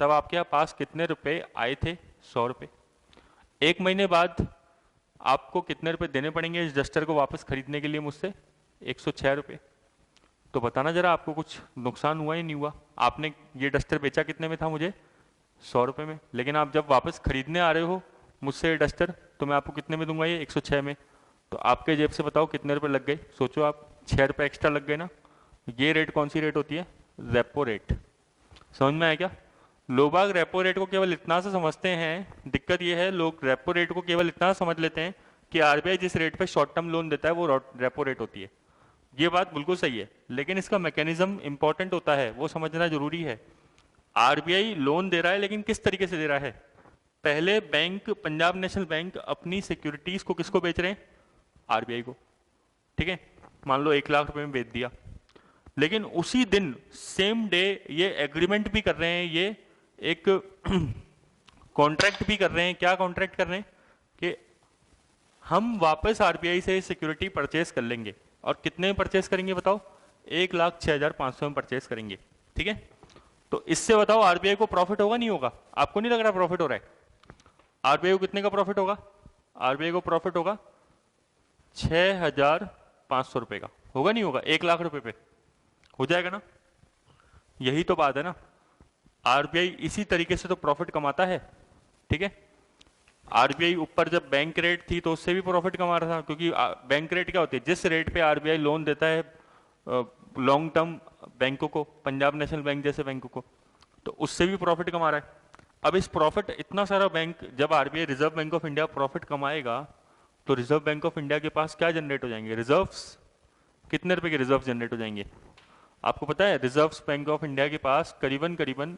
तब आपके पास कितने रुपए आए थे? 100 रुपये। 1 महीने बाद आपको कितने रुपए देने पड़ेंगे इस डस्टर को वापस खरीदने के लिए मुझसे? 106 रुपये। तो बताना जरा, आपको कुछ नुकसान हुआ या नहीं हुआ? आपने ये डस्टर बेचा कितने में था मुझे? 100 रुपये में। लेकिन आप जब वापस खरीदने आ रहे हो मुझसे ये डस्टर, तो मैं आपको कितने में दूंगा? ये 106 में। तो आपके जेब से बताओ कितने रुपए लग गए? सोचो आप, 6 रुपये एक्स्ट्रा लग गए ना। ये रेट कौन सी रेट होती है? Repo rate. समझ में आया क्या? लोग बाग रेपो रेट को केवल इतना से समझते हैं, दिक्कत ये है लोग रेपो रेट को केवल इतना समझ लेते हैं कि आरबीआई जिस रेट पे शॉर्ट टर्म लोन देता है वो रेपो रेट होती है। ये बात बिल्कुल सही है, लेकिन इसका मैकेनिज्म इंपॉर्टेंट होता है, वो समझना जरूरी है। आरबीआई लोन दे रहा है, लेकिन किस तरीके से दे रहा है? पहले बैंक, पंजाब नेशनल बैंक अपनी सिक्योरिटीज को किसको बेच रहे हैं? आरबीआई को, ठीक है। मान लो 1 लाख रुपए में बेच दिया, लेकिन उसी दिन सेम डे ये एग्रीमेंट भी कर रहे हैं, ये एक कॉन्ट्रैक्ट भी कर रहे हैं। क्या कॉन्ट्रैक्ट कर रहे हैं? कि हम वापस आरबीआई से सिक्योरिटी परचेस कर लेंगे। और कितने में परचेस करेंगे बताओ? 1,06,500 में परचेस करेंगे, ठीक है। तो इससे बताओ आरबीआई को प्रॉफिट होगा नहीं होगा? आपको नहीं लग रहा प्रॉफिट हो रहा है? आरबीआई को कितने का प्रॉफिट होगा? आरबीआई को प्रॉफिट होगा 6,500 रुपए का। होगा नहीं होगा? 1 लाख रुपए पे हो जाएगा ना। यही तो बात है ना, आरबीआई इसी तरीके से तो प्रॉफिट कमाता है, ठीक है। आरबीआई ऊपर जब बैंक रेट थी तो उससे भी प्रॉफिट कमा रहा था, क्योंकि बैंक रेट क्या होती है? जिस रेट पे आरबीआई लोन देता है लॉन्ग टर्म बैंकों को, पंजाब नेशनल बैंक जैसे बैंकों को, तो उससे भी प्रॉफिट कमा रहा है। अब इस प्रॉफिट, इतना सारा बैंक, जब RBI reserve Bank of India profit कमाएगा तो रिजर्व बैंक ऑफ इंडिया के पास क्या जनरेट हो जाएंगे? रिजर्व्स। कितने रुपए के रिजर्व जनरेट हो जाएंगे? आपको पता है रिजर्व बैंक ऑफ इंडिया के पास करीबन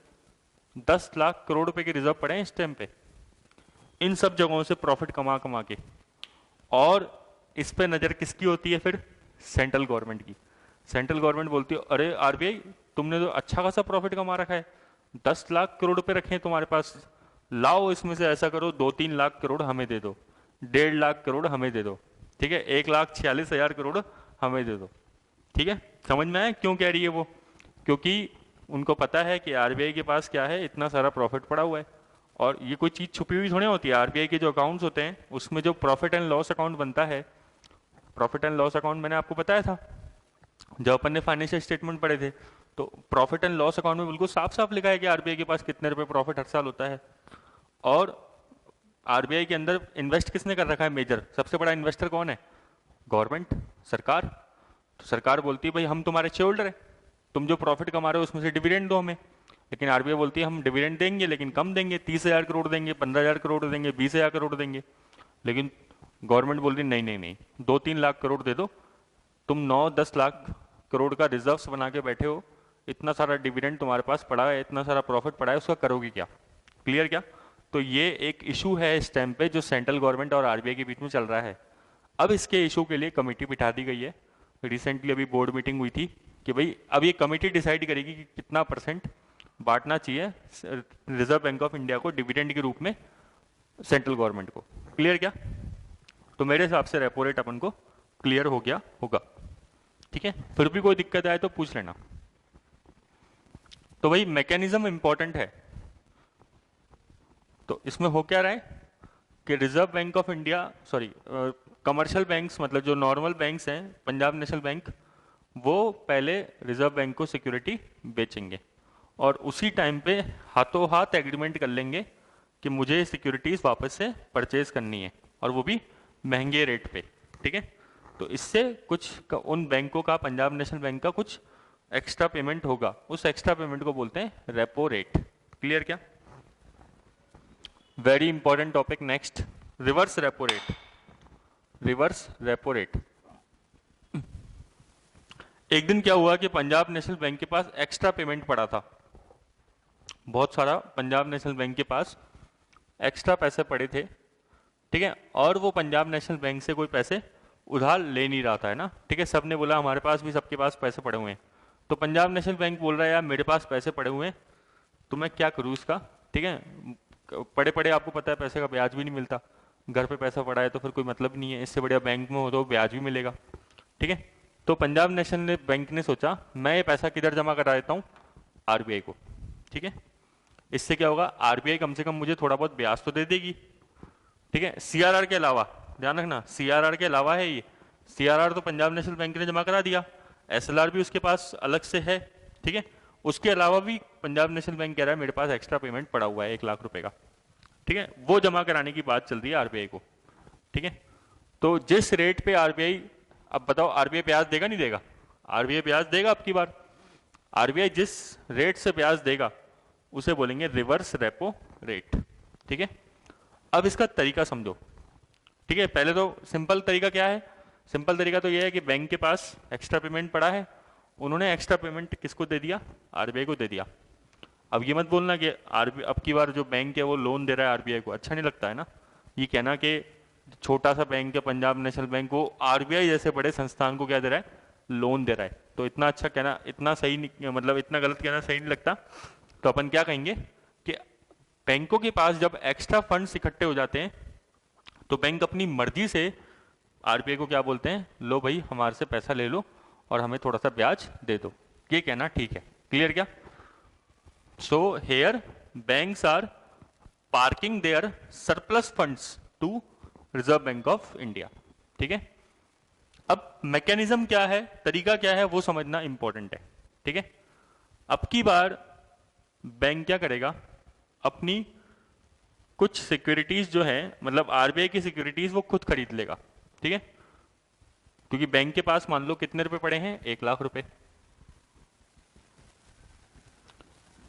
10 लाख करोड़ रुपए के रिजर्व पड़े हैं इस टाइम पे, इन सब जगहों से प्रॉफिट कमा कमा के। और इस पे नजर किसकी होती है फिर? सेंट्रल गवर्नमेंट की। सेंट्रल गवर्नमेंट बोलती है, अरे आरबीआई तुमने तो अच्छा खासा प्रॉफिट कमा रखा है, 10 लाख करोड़ रुपए रखे हैं तुम्हारे पास, लाओ इसमें से ऐसा करो 2-3 लाख करोड़ हमें दे दो, 1.5 लाख करोड़ हमें दे दो, ठीक है, 1,46,000 करोड़ हमें दे दो, ठीक है। समझ में आया क्यों कह रही है वो? क्योंकि उनको पता है कि आरबीआई के पास क्या है, इतना सारा प्रॉफिट पड़ा हुआ है। और ये कोई चीज छुपी हुई थोड़ी होती है। आरबीआई के जो अकाउंट्स होते हैं उसमें जो प्रॉफिट एंड लॉस अकाउंट बनता है, प्रॉफिट एंड लॉस अकाउंट मैंने आपको बताया था जब अपन ने फाइनेंशियल स्टेटमेंट पढ़े थे, तो प्रॉफिट एंड लॉस अकाउंट में बिल्कुल साफ साफ लिखा है कि आरबीआई के पास कितने रुपए प्रॉफिट हर साल होता है। और आरबीआई के अंदर इन्वेस्ट किसने कर रखा है? मेजर सबसे बड़ा इन्वेस्टर कौन है? गवर्नमेंट, सरकार। तो सरकार बोलती है भाई हम तुम्हारे शेयर होल्डर है, तुम जो प्रॉफिट कमा रहे हो उसमें से डिविडेंड दो हमें। लेकिन आरबीआई बोलती है हम डिविडेंड देंगे लेकिन कम देंगे, 30,000 करोड़ देंगे, 15,000 करोड़ देंगे, 20,000 करोड़ देंगे। लेकिन गवर्नमेंट बोल रही नहीं नहीं नहीं, 2-3 लाख करोड़ दे दो, तुम 9-10 लाख करोड़ का रिजर्व्स बना के बैठे हो, इतना सारा डिविडेंड तुम्हारे पास पड़ा है, इतना सारा प्रॉफिट पड़ा है, उसका करोगे क्या? क्लियर क्या? तो ये एक इशू है इस टाइम पे जो सेंट्रल गवर्नमेंट और आरबीआई के बीच में चल रहा है। अब इसके इशू के लिए कमेटी बिठा दी गई है। रिसेंटली अभी बोर्ड मीटिंग हुई थी कि भाई अब ये कमेटी डिसाइड करेगी कि कितना % बांटना चाहिए रिजर्व बैंक ऑफ इंडिया को डिविडेंड के रूप में सेंट्रल गवर्नमेंट को। क्लियर क्या? तो मेरे हिसाब से रेपो रेट अपन को क्लियर हो गया होगा। ठीक है, फिर भी कोई दिक्कत आए तो पूछ लेना। तो भाई मैकेनिज्म इंपॉर्टेंट है। तो इसमें हो क्या रहा है कि reserve Bank of India commercial banks, मतलब जो नॉर्मल बैंक्स हैं, पंजाब नेशनल बैंक, वो पहले रिजर्व बैंक को सिक्योरिटी बेचेंगे और उसी टाइम पे हाथों हाथ एग्रीमेंट कर लेंगे कि मुझे सिक्योरिटीज वापस से परचेज करनी है, और वो भी महंगे रेट पे। ठीक है, तो इससे कुछ उन बैंकों का, पंजाब नेशनल बैंक का कुछ एक्स्ट्रा पेमेंट होगा, उस एक्स्ट्रा पेमेंट को बोलते हैं रेपो रेट। क्लियर क्या? Very important topic next, reverse repo rate. Reverse repo rate. एक दिन क्या हुआ कि पंजाब नेशनल बैंक के पास एक्स्ट्रा पेमेंट पड़ा था, बहुत सारा पंजाब नेशनल बैंक के पास एक्स्ट्रा पैसे पड़े थे। ठीक है, और वो पंजाब नेशनल बैंक से कोई पैसे उधार ले नहीं रहा था, है ना। ठीक है, सबने बोला हमारे पास भी, सबके पास पैसे पड़े हुए हैं। तो पंजाब नेशनल बैंक बोल रहा है यार मेरे पास पैसे पड़े हुए हैं, तो मैं क्या करूँ इसका। ठीक है, पड़े पड़े आपको पता है पैसे का ब्याज भी नहीं मिलता, घर पे पैसा पड़ा है तो फिर कोई मतलब नहीं है, इससे बढ़िया बैंक में हो तो ब्याज भी मिलेगा। ठीक है, तो पंजाब नेशनल बैंक ने सोचा मैं ये पैसा किधर जमा करा देता हूँ, आरबीआई को। ठीक है, इससे क्या होगा, आरबीआई कम से कम मुझे थोड़ा बहुत ब्याज तो दे देगी। ठीक है, सीआरआर के अलावा, ध्यान रखना सीआरआर के अलावा है ये, सीआरआर तो पंजाब नेशनल बैंक ने जमा करा दिया, एसएलआर भी उसके पास अलग से है। ठीक है, उसके अलावा भी पंजाब नेशनल बैंक कह रहा है मेरे पास एक्स्ट्रा पेमेंट पड़ा हुआ है 1 लाख रुपए का। ठीक है, वो जमा कराने की बात चल रही है आरबीआई को। ठीक है, तो जिस रेट पे आरबीआई, अब बताओ आरबीआई ब्याज देगा नहीं देगा? आरबीआई ब्याज देगा अब की बार। आरबीआई जिस रेट से ब्याज देगा उसे बोलेंगे रिवर्स रेपो रेट। ठीक है, अब इसका तरीका समझो। ठीक है, पहले तो सिंपल तरीका क्या है, सिंपल तरीका तो यह है कि बैंक के पास एक्स्ट्रा पेमेंट पड़ा है, उन्होंने एक्स्ट्रा पेमेंट किसको दे दिया, आरबीआई को दे दिया। अब ये मत बोलना कि आरबीआई अब की बार जो बैंक है वो लोन दे रहा है आरबीआई को, अच्छा नहीं लगता है ना ये कहना कि छोटा सा बैंक है पंजाब नेशनल बैंक, वो आरबीआई जैसे बड़े संस्थान को क्या दे रहा है, लोन दे रहा है। तो इतना अच्छा कहना, इतना सही नहीं, मतलब इतना गलत कहना सही नहीं लगता। तो अपन क्या कहेंगे कि बैंकों के पास जब एक्स्ट्रा फंड्स इकट्ठे हो जाते हैं तो बैंक अपनी मर्जी से आरबीआई को क्या बोलते हैं, लो भाई हमारे से पैसा ले लो और हमें थोड़ा सा ब्याज दे दो। ये कहना ठीक है। क्लियर क्या? So here banks are parking their surplus funds to Reserve Bank of India. ठीक है, अब मैकेनिज्म क्या है, तरीका क्या है, वो समझना इंपॉर्टेंट है। ठीक है, अब की बार बैंक क्या करेगा, अपनी कुछ सिक्योरिटीज जो है, मतलब आरबीआई की सिक्योरिटीज वो खुद खरीद लेगा। ठीक है, क्योंकि बैंक के पास मान लो कितने रुपए पड़े हैं, 1 लाख रुपए।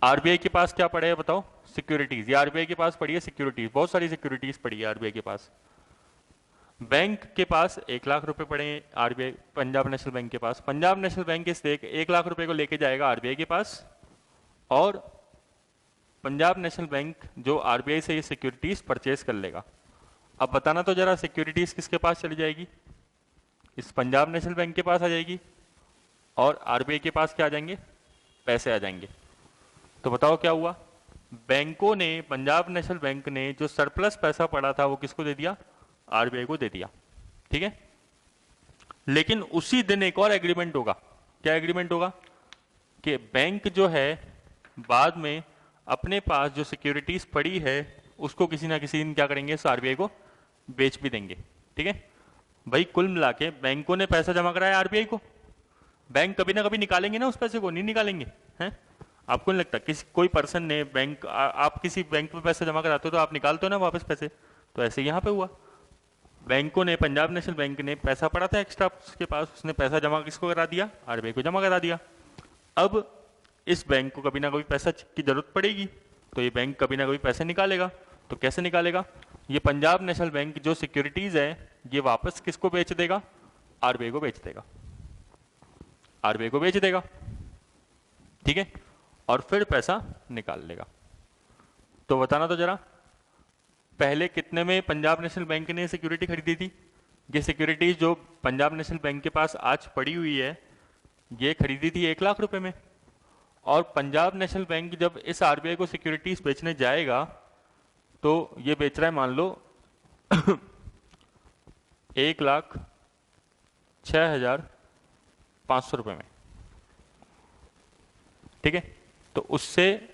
आरबीआई के पास क्या पड़े है बताओ, सिक्योरिटीज। ये आरबीआई के पास पड़ी है सिक्योरिटीज, बहुत सारी सिक्योरिटीज पड़ी है आरबीआई के पास। बैंक के पास 1 लाख रुपए पड़े हैं आरबीआई, पंजाब नेशनल बैंक के पास। पंजाब नेशनल बैंक इस 1 लाख रुपए को लेके जाएगा आरबीआई के पास, और पंजाब नेशनल बैंक जो आरबीआई से ये सिक्योरिटीज परचेज कर लेगा। अब बताना तो जरा, सिक्योरिटीज किसके पास चली जाएगी, इस पंजाब नेशनल बैंक के पास आ जाएगी, और आरबीआई के पास क्या आ जाएंगे, पैसे आ जाएंगे। तो बताओ क्या हुआ, बैंकों ने, पंजाब नेशनल बैंक ने जो सरप्लस पैसा पड़ा था वो किसको दे दिया, आरबीआई को दे दिया। ठीक है, लेकिन उसी दिन एक और एग्रीमेंट होगा। क्या एग्रीमेंट होगा कि बैंक जो है बाद में अपने पास जो सिक्योरिटीज पड़ी है उसको किसी ना किसी दिन क्या करेंगे, आरबीआई को बेच भी देंगे। ठीक है भाई, कुल मिला के बैंकों ने पैसा जमा कराया आरबीआई को, बैंक कभी ना कभी निकालेंगे ना उस पैसे को, नहीं निकालेंगे हैं? आपको नहीं लगता किसी कोई पर्सन ने बैंक, आप किसी बैंक में पैसे जमा कराते हो तो आप निकालते हो ना वापस पैसे, तो ऐसे यहाँ पे हुआ। बैंकों ने, पंजाब नेशनल बैंक ने पैसा पड़ा था एक्स्ट्रा उसके पास, उसने पैसा जमा किसको करा दिया, आरबीआई को जमा करा दिया। अब इस बैंक को कभी ना कभी पैसा की जरूरत पड़ेगी, तो ये बैंक कभी ना कभी पैसे निकालेगा। तो कैसे निकालेगा, ये पंजाब नेशनल बैंक जो सिक्योरिटीज है ये वापस किसको बेच देगा, आरबीआई को बेच देगा, आरबीआई को बेच देगा। ठीक है, और फिर पैसा निकाल लेगा। तो बताना तो जरा, पहले कितने में पंजाब नेशनल बैंक ने सिक्योरिटी खरीदी थी, ये सिक्योरिटीज जो पंजाब नेशनल बैंक के पास आज पड़ी हुई है ये खरीदी थी 1 लाख रुपए में, और पंजाब नेशनल बैंक जब इस आरबीआई को सिक्योरिटीज बेचने जाएगा तो ये बेच रहा है मान लो 1,06,500 रुपये में, ठीक है। तो उससे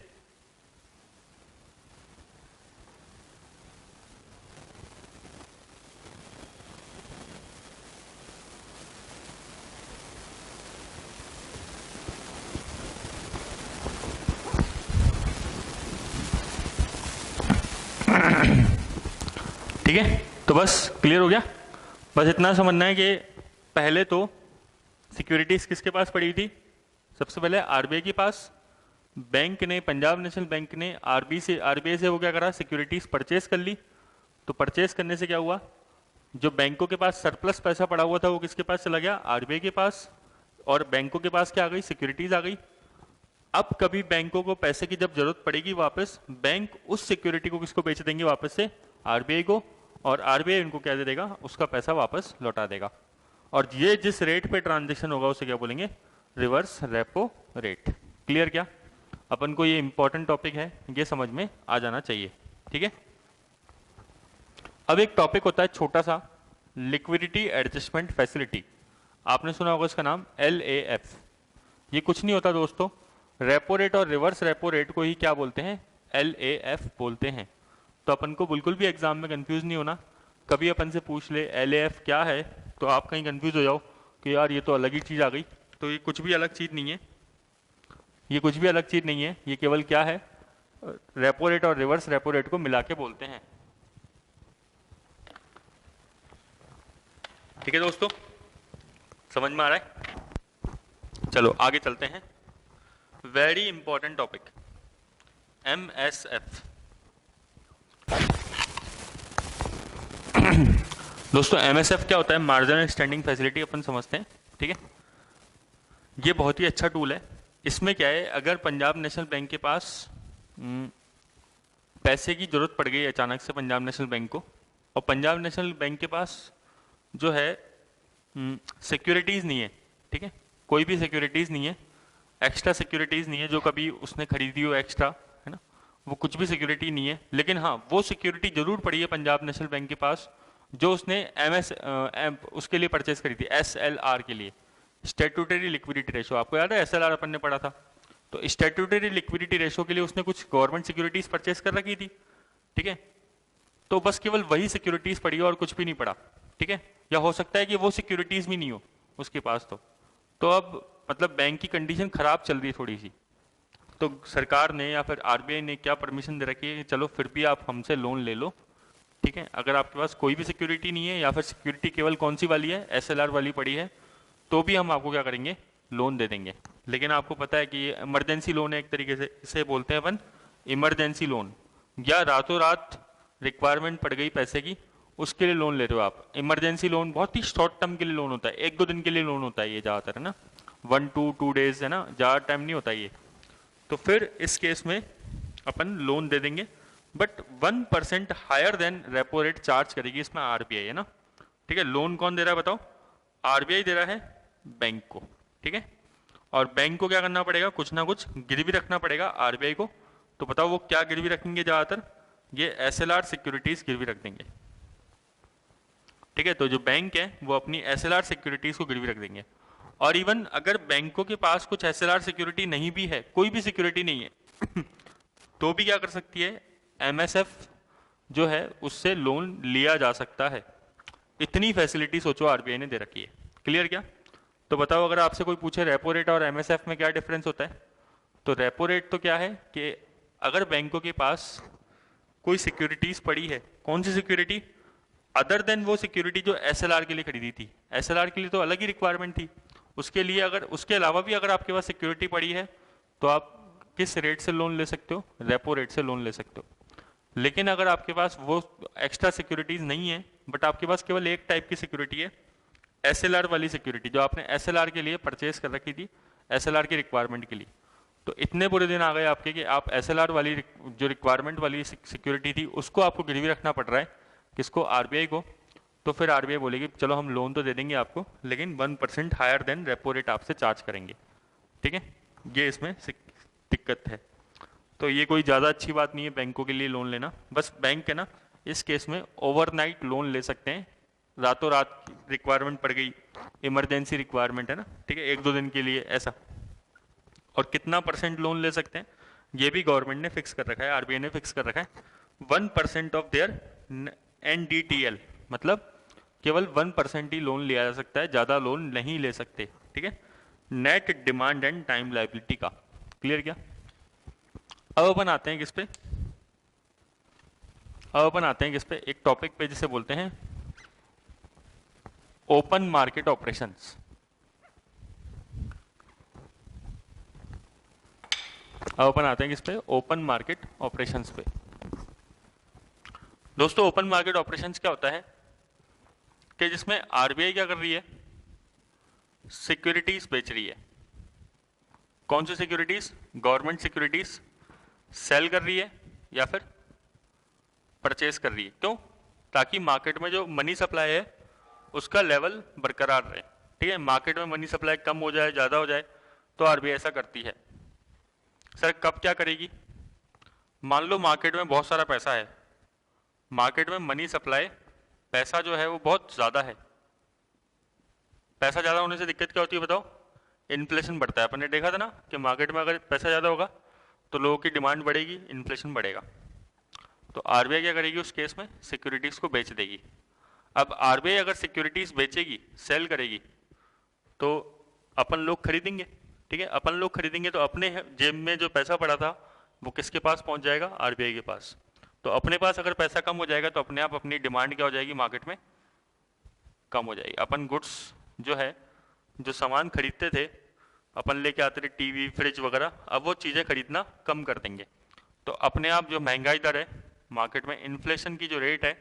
ठीक है, तो बस क्लियर हो गया। बस इतना समझना है कि पहले तो सिक्योरिटीज किसके पास पड़ी थी, सबसे पहले आरबीआई के पास। बैंक ने, पंजाब नेशनल बैंक ने आरबीआई से वो क्या करा, सिक्योरिटीज परचेस कर ली। तो परचेस करने से क्या हुआ, जो बैंकों के पास सरप्लस पैसा पड़ा हुआ था वो किसके पास चला गया, आरबीआई के पास। और बैंकों के पास क्या आ गई, सिक्योरिटीज आ गई। अब कभी बैंकों को पैसे की जब जरूरत पड़ेगी वापस, बैंक उस सिक्योरिटी को किसको बेच देंगे वापस से, आरबीआई को। और आरबीआई उनको क्या दे देगा, उसका पैसा वापस लौटा देगा। और ये जिस रेट पे ट्रांजैक्शन होगा उसे क्या बोलेंगे, रिवर्स रेपो रेट। क्लियर क्या, अपन को ये इंपॉर्टेंट टॉपिक है, ये समझ में आ जाना चाहिए, ठीक है। अब एक टॉपिक होता है छोटा सा, लिक्विडिटी एडजस्टमेंट फैसिलिटी। आपने सुना होगा इसका नाम, LAF। ये कुछ नहीं होता दोस्तों, रेपो रेट और रिवर्स रेपो रेट को ही क्या बोलते हैं, LAF बोलते हैं। तो अपन को बिल्कुल भी एग्जाम में कंफ्यूज नहीं होना। कभी अपन से पूछ ले LAF क्या है, तो आप कहीं कंफ्यूज हो जाओ कि यार ये तो अलग ही चीज आ गई। तो ये कुछ भी अलग चीज नहीं है, ये कुछ भी अलग चीज नहीं है, ये केवल क्या है, रेपो रेट और रिवर्स रेपो रेट को मिला के बोलते हैं, ठीक है दोस्तों, समझ में आ रहा है। चलो आगे चलते हैं। Very important topic, MSF। दोस्तों MSF क्या होता है, मार्जिनल स्टैंडिंग फैसिलिटी, अपन समझते हैं, ठीक है। ये बहुत ही अच्छा टूल है। इसमें क्या है, अगर पंजाब नेशनल बैंक के पास पैसे की जरूरत पड़ गई अचानक से पंजाब नेशनल बैंक को, और पंजाब नेशनल बैंक के पास जो है सिक्योरिटीज नहीं है, ठीक है, कोई भी सिक्योरिटीज नहीं है, एक्स्ट्रा सिक्योरिटीज नहीं है जो कभी उसने खरीदी हो एक्स्ट्रा, है ना, वो कुछ भी सिक्योरिटी नहीं है। लेकिन हाँ, वो सिक्योरिटी जरूर पड़ी है पंजाब नेशनल बैंक के पास जो उसने उसके लिए परचेस करी थी, SLR के लिए, स्टैट्यूटरी लिक्विडिटी रेशो। आपको याद है SLR अपन ने पढ़ा था। तो स्टैट्यूटरी लिक्विडिटी रेशो के लिए उसने कुछ गवर्नमेंट सिक्योरिटीज परचेस कर रखी थी, ठीक है। तो बस केवल वही सिक्योरिटीज पड़ी और कुछ भी नहीं पड़ा, ठीक है। या हो सकता है कि वो सिक्योरिटीज भी नहीं हो उसके पास। तो अब मतलब बैंक की कंडीशन खराब चल रही है थोड़ी सी, तो सरकार ने या फिर आरबीआई ने क्या परमिशन दे रखी है, चलो फिर भी आप हमसे लोन ले लो, ठीक है। अगर आपके पास कोई भी सिक्योरिटी नहीं है या फिर सिक्योरिटी केवल कौन सी वाली है, SLR वाली पड़ी है, तो भी हम आपको क्या करेंगे, लोन दे देंगे। लेकिन आपको पता है कि ये इमरजेंसी लोन है एक तरीके से, इसे बोलते हैं अपन इमरजेंसी लोन। या रातों रात रिक्वायरमेंट पड़ गई पैसे की, उसके लिए लोन ले रहे हो आप। इमरजेंसी लोन बहुत ही शॉर्ट टर्म के लिए लोन होता है, 1-2 दिन के लिए लोन होता है ये ज्यादातर, है ना, 1-2 डेज, है ना, ज्यादा टाइम नहीं होता ये। तो फिर इस केस में अपन लोन दे देंगे, but 1% higher than repo rate charge करेगी इसमें आरबीआई, है ना, ठीक है। लोन कौन दे रहा है बताओ, आरबीआई दे रहा है बैंक को, ठीक है। और बैंक को क्या करना पड़ेगा, कुछ ना कुछ गिरवी रखना पड़ेगा आरबीआई को। तो बताओ वो क्या गिरवी रखेंगे, ज्यादातर ये SLR सिक्योरिटीज गिरवी रख देंगे, ठीक है। तो जो बैंक है वो अपनी SLR सिक्योरिटीज को गिरवी रख देंगे। और इवन अगर बैंकों के पास कुछ SLR सिक्योरिटी नहीं भी है, कोई भी सिक्योरिटी नहीं है तो भी क्या कर सकती है, MSF जो है उससे लोन लिया जा सकता है। इतनी फैसिलिटी सोचो आरबीआई ने दे रखी है। क्लियर क्या, तो बताओ अगर आपसे कोई पूछे रेपो रेट और MSF में क्या डिफरेंस होता है, तो रेपो रेट तो क्या है कि अगर बैंकों के पास कोई सिक्योरिटीज पड़ी है, कौन सी सिक्योरिटी, अदर देन वो सिक्योरिटी जो SLR के लिए खरीदी थी। SLR के लिए तो अलग ही रिक्वायरमेंट थी, उसके लिए अगर उसके अलावा भी अगर आपके पास सिक्योरिटी पड़ी है तो आप किस रेट से लोन ले सकते हो, रेपो रेट से लोन ले सकते हो। लेकिन अगर आपके पास वो एक्स्ट्रा सिक्योरिटीज नहीं है, बट आपके पास केवल एक टाइप की सिक्योरिटी है, SLR वाली सिक्योरिटी जो आपने SLR के लिए परचेज कर रखी थी, SLR की रिक्वायरमेंट के लिए, तो इतने बुरे दिन आ गए आपके कि आप SLR वाली जो रिक्वायरमेंट वाली सिक्योरिटी थी उसको आपको गिरवी रखना पड़ रहा है, किसको, आरबीआई को। तो फिर आरबीआई बोलेगी चलो हम लोन तो दे देंगे आपको, लेकिन 1% हायर देन रेपो रेट आपसे चार्ज करेंगे, ठीक है। ये इसमें दिक्कत है। तो ये कोई ज़्यादा अच्छी बात नहीं है बैंकों के लिए लोन लेना। बस बैंक है ना, इस केस में ओवरनाइट लोन ले सकते हैं, रातों रात रिक्वायरमेंट पड़ गई, इमरजेंसी रिक्वायरमेंट है ना, ठीक है, 1-2 दिन के लिए ऐसा। और कितना परसेंट लोन ले सकते हैं ये भी गवर्नमेंट ने फिक्स कर रखा है, आरबीआई ने फिक्स कर रखा है। 1% ऑफ देयर NDTL, मतलब केवल 1% ही लोन लिया जा सकता है, ज़्यादा लोन नहीं ले सकते, ठीक है। Net demand and time liability का क्लियर क्या। अब अपन आते हैं किस पे, एक टॉपिक पे जिसे बोलते हैं ओपन मार्केट ऑपरेशंस। अब अपन आते हैं किस पे, ओपन मार्केट ऑपरेशंस पे। दोस्तों ओपन मार्केट ऑपरेशंस क्या होता है कि जिसमें आरबीआई क्या कर रही है, सिक्योरिटीज बेच रही है। कौन सी सिक्योरिटीज, गवर्नमेंट सिक्योरिटीज सेल कर रही है या फिर परचेज कर रही है। क्यों, ताकि मार्केट में जो मनी सप्लाई है उसका लेवल बरकरार रहे, ठीक है। मार्केट में मनी सप्लाई कम हो जाए, ज्यादा हो जाए, तो आरबीआई ऐसा करती है। सर कब क्या करेगी, मान लो मार्केट में बहुत सारा पैसा है, मार्केट में मनी सप्लाई, पैसा जो है वो बहुत ज्यादा है। पैसा ज्यादा होने से दिक्कत क्या होती है बताओ, इन्फ्लेशन बढ़ता है। अपन ने देखा था ना कि मार्केट में अगर पैसा ज्यादा होगा तो लोगों की डिमांड बढ़ेगी, इन्फ्लेशन बढ़ेगा। तो आरबीआई क्या करेगी उस केस में, सिक्योरिटीज को बेच देगी। अब आरबीआई अगर सिक्योरिटीज बेचेगी, सेल करेगी, तो अपन लोग खरीदेंगे, ठीक है। अपन लोग खरीदेंगे तो अपने जेब में जो पैसा पड़ा था वो किसके पास पहुंच जाएगा, आरबीआई के पास। तो अपने पास अगर पैसा कम हो जाएगा तो अपने आप अपनी डिमांड क्या हो जाएगी, मार्केट में कम हो जाएगी। अपन गुड्स जो है, जो सामान खरीदते थे, अपन लेके आते थे टीवी फ्रिज वगैरह, अब वो चीज़ें खरीदना कम कर देंगे। तो अपने आप जो महंगाई दर है मार्केट में, इन्फ्लेशन की जो रेट है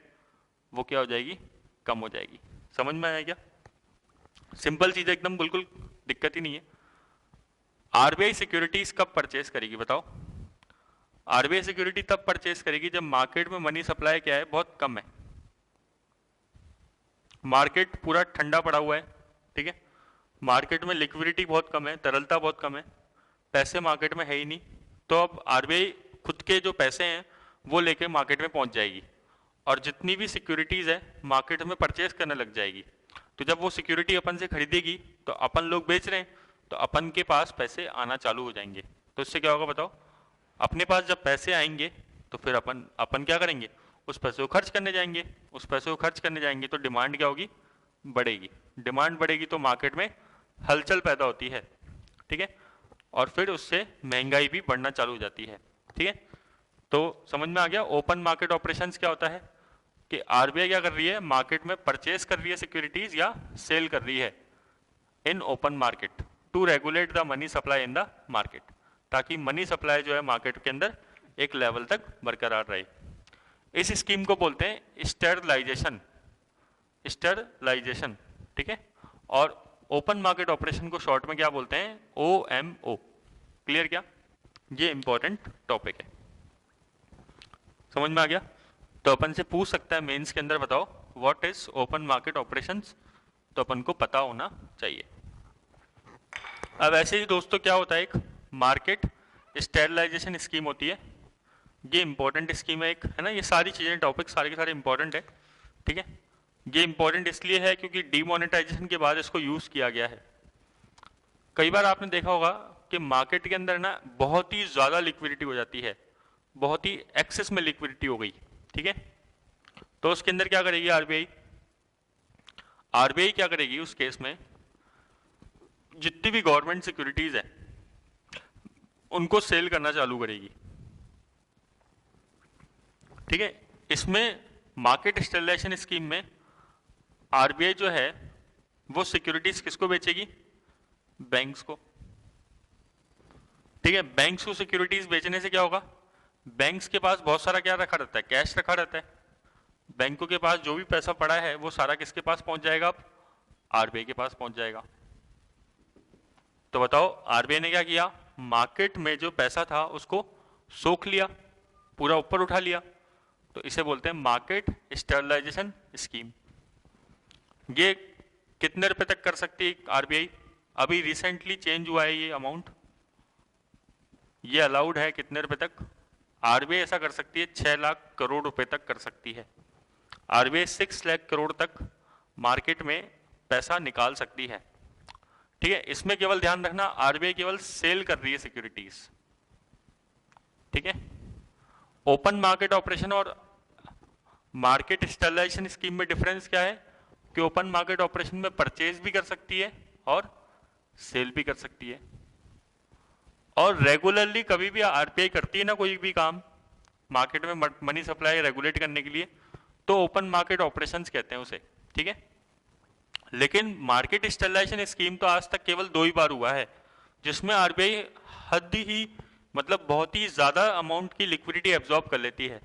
वो क्या हो जाएगी, कम हो जाएगी। समझ में आया क्या, सिंपल चीज़ एकदम, बिल्कुल दिक्कत ही नहीं है। आरबीआई सिक्योरिटीज कब परचेज करेगी बताओ, आरबीआई सिक्योरिटी तब परचेज करेगी जब मार्केट में मनी सप्लाई क्या है, बहुत कम है, मार्केट पूरा ठंडा पड़ा हुआ है, ठीक है। मार्केट में लिक्विडिटी बहुत कम है, तरलता बहुत कम है, पैसे मार्केट में है ही नहीं। तो अब आरबीआई खुद के जो पैसे हैं वो लेके मार्केट में पहुंच जाएगी और जितनी भी सिक्योरिटीज है मार्केट में परचेज करने लग जाएगी। तो जब वो सिक्योरिटी अपन से खरीदेगी तो अपन लोग बेच रहे हैं, तो अपन के पास पैसे आना चालू हो जाएंगे। तो इससे क्या होगा बताओ, अपने पास जब पैसे आएंगे तो फिर अपन क्या करेंगे, उस पैसे को खर्च करने जाएंगे। उस पैसे को खर्च करने जाएंगे तो डिमांड क्या होगी, बढ़ेगी। डिमांड बढ़ेगी तो मार्केट में हलचल पैदा होती है, ठीक है। और फिर उससे महंगाई भी बढ़ना चालू हो जाती है, ठीक है। तो समझ में आ गया ओपन मार्केट ऑपरेशंस क्या होता है, कि आरबीआई क्या कर रही है, मार्केट में परचेज कर रही है सिक्योरिटीज या सेल कर रही है in open market to regulate the money supply in the market, ताकि मनी सप्लाई जो है मार्केट के अंदर एक लेवल तक बरकरार रहे। इस स्कीम को बोलते हैं स्टेरलाइजेशन, स्टेरलाइजेशन, ठीक है। और ओपन मार्केट ऑपरेशन को शॉर्ट में क्या बोलते हैं, OMO। क्लियर क्या, ये इंपॉर्टेंट टॉपिक है, समझ में आ गया। तो अपन से पूछ सकता है मेंस के अंदर, बताओ what is open market operations, तो अपन को पता होना चाहिए। अब ऐसे ही दोस्तों क्या होता है, एक मार्केट स्टेरलाइजेशन स्कीम होती है, ये इंपॉर्टेंट स्कीम है एक, है ना। ये सारी चीजें टॉपिक सारे के सारे इंपॉर्टेंट है, ठीक है। ये इंपॉर्टेंट इसलिए है क्योंकि डीमोनेटाइजेशन के बाद इसको यूज किया गया है। कई बार आपने देखा होगा कि मार्केट के अंदर ना बहुत ही ज्यादा लिक्विडिटी हो जाती है, बहुत ही एक्सेस में लिक्विडिटी हो गई, ठीक है। तो उसके अंदर क्या करेगी आरबीआई, आरबीआई क्या करेगी उस केस में, जितनी भी गवर्नमेंट सिक्योरिटीज है उनको सेल करना चालू करेगी, ठीक है। इसमें मार्केट स्टेरलाइजेशन स्कीम में आरबीआई जो है वो सिक्योरिटीज किसको बेचेगी, बैंक्स को, ठीक है। बैंक्स को सिक्योरिटीज बेचने से क्या होगा, बैंक्स के पास बहुत सारा क्या रखा रहता है, कैश रखा रहता है। बैंकों के पास जो भी पैसा पड़ा है वो सारा किसके पास पहुंच जाएगा, अब आरबीआई के पास पहुंच जाएगा। तो बताओ आरबीआई ने क्या किया, मार्केट में जो पैसा था उसको सोख लिया, पूरा ऊपर उठा लिया। तो इसे बोलते हैं मार्केट स्टेरलाइजेशन स्कीम। ये कितने रुपए तक कर सकती है आरबीआई, अभी रिसेंटली चेंज हुआ है ये अमाउंट, ये अलाउड है कितने रुपए तक? आरबीआई ऐसा कर सकती है 6 लाख करोड़ रुपए तक कर सकती है। आरबीआई 6 लाख करोड़ तक मार्केट में पैसा निकाल सकती है। ठीक है, इसमें केवल ध्यान रखना आरबीआई केवल सेल कर रही है सिक्योरिटीज। ठीक है, ओपन मार्केट ऑपरेशन और मार्केट स्टेबलाइजेशन स्कीम में डिफरेंस क्या है कि ओपन मार्केट ऑपरेशन में परचेज भी कर सकती है और सेल भी कर सकती है, और रेगुलरली कभी भी आरबीआई करती है ना कोई भी काम मार्केट में मनी सप्लाई रेगुलेट करने के लिए, तो ओपन मार्केट ऑपरेशंस कहते हैं उसे। ठीक है, लेकिन मार्केट स्टेबलाइजेशन स्कीम तो आज तक केवल 2 ही बार हुआ है जिसमें आरबीआई हद ही मतलब बहुत ही ज्यादा अमाउंट की लिक्विडिटी एब्जॉर्ब कर लेती है।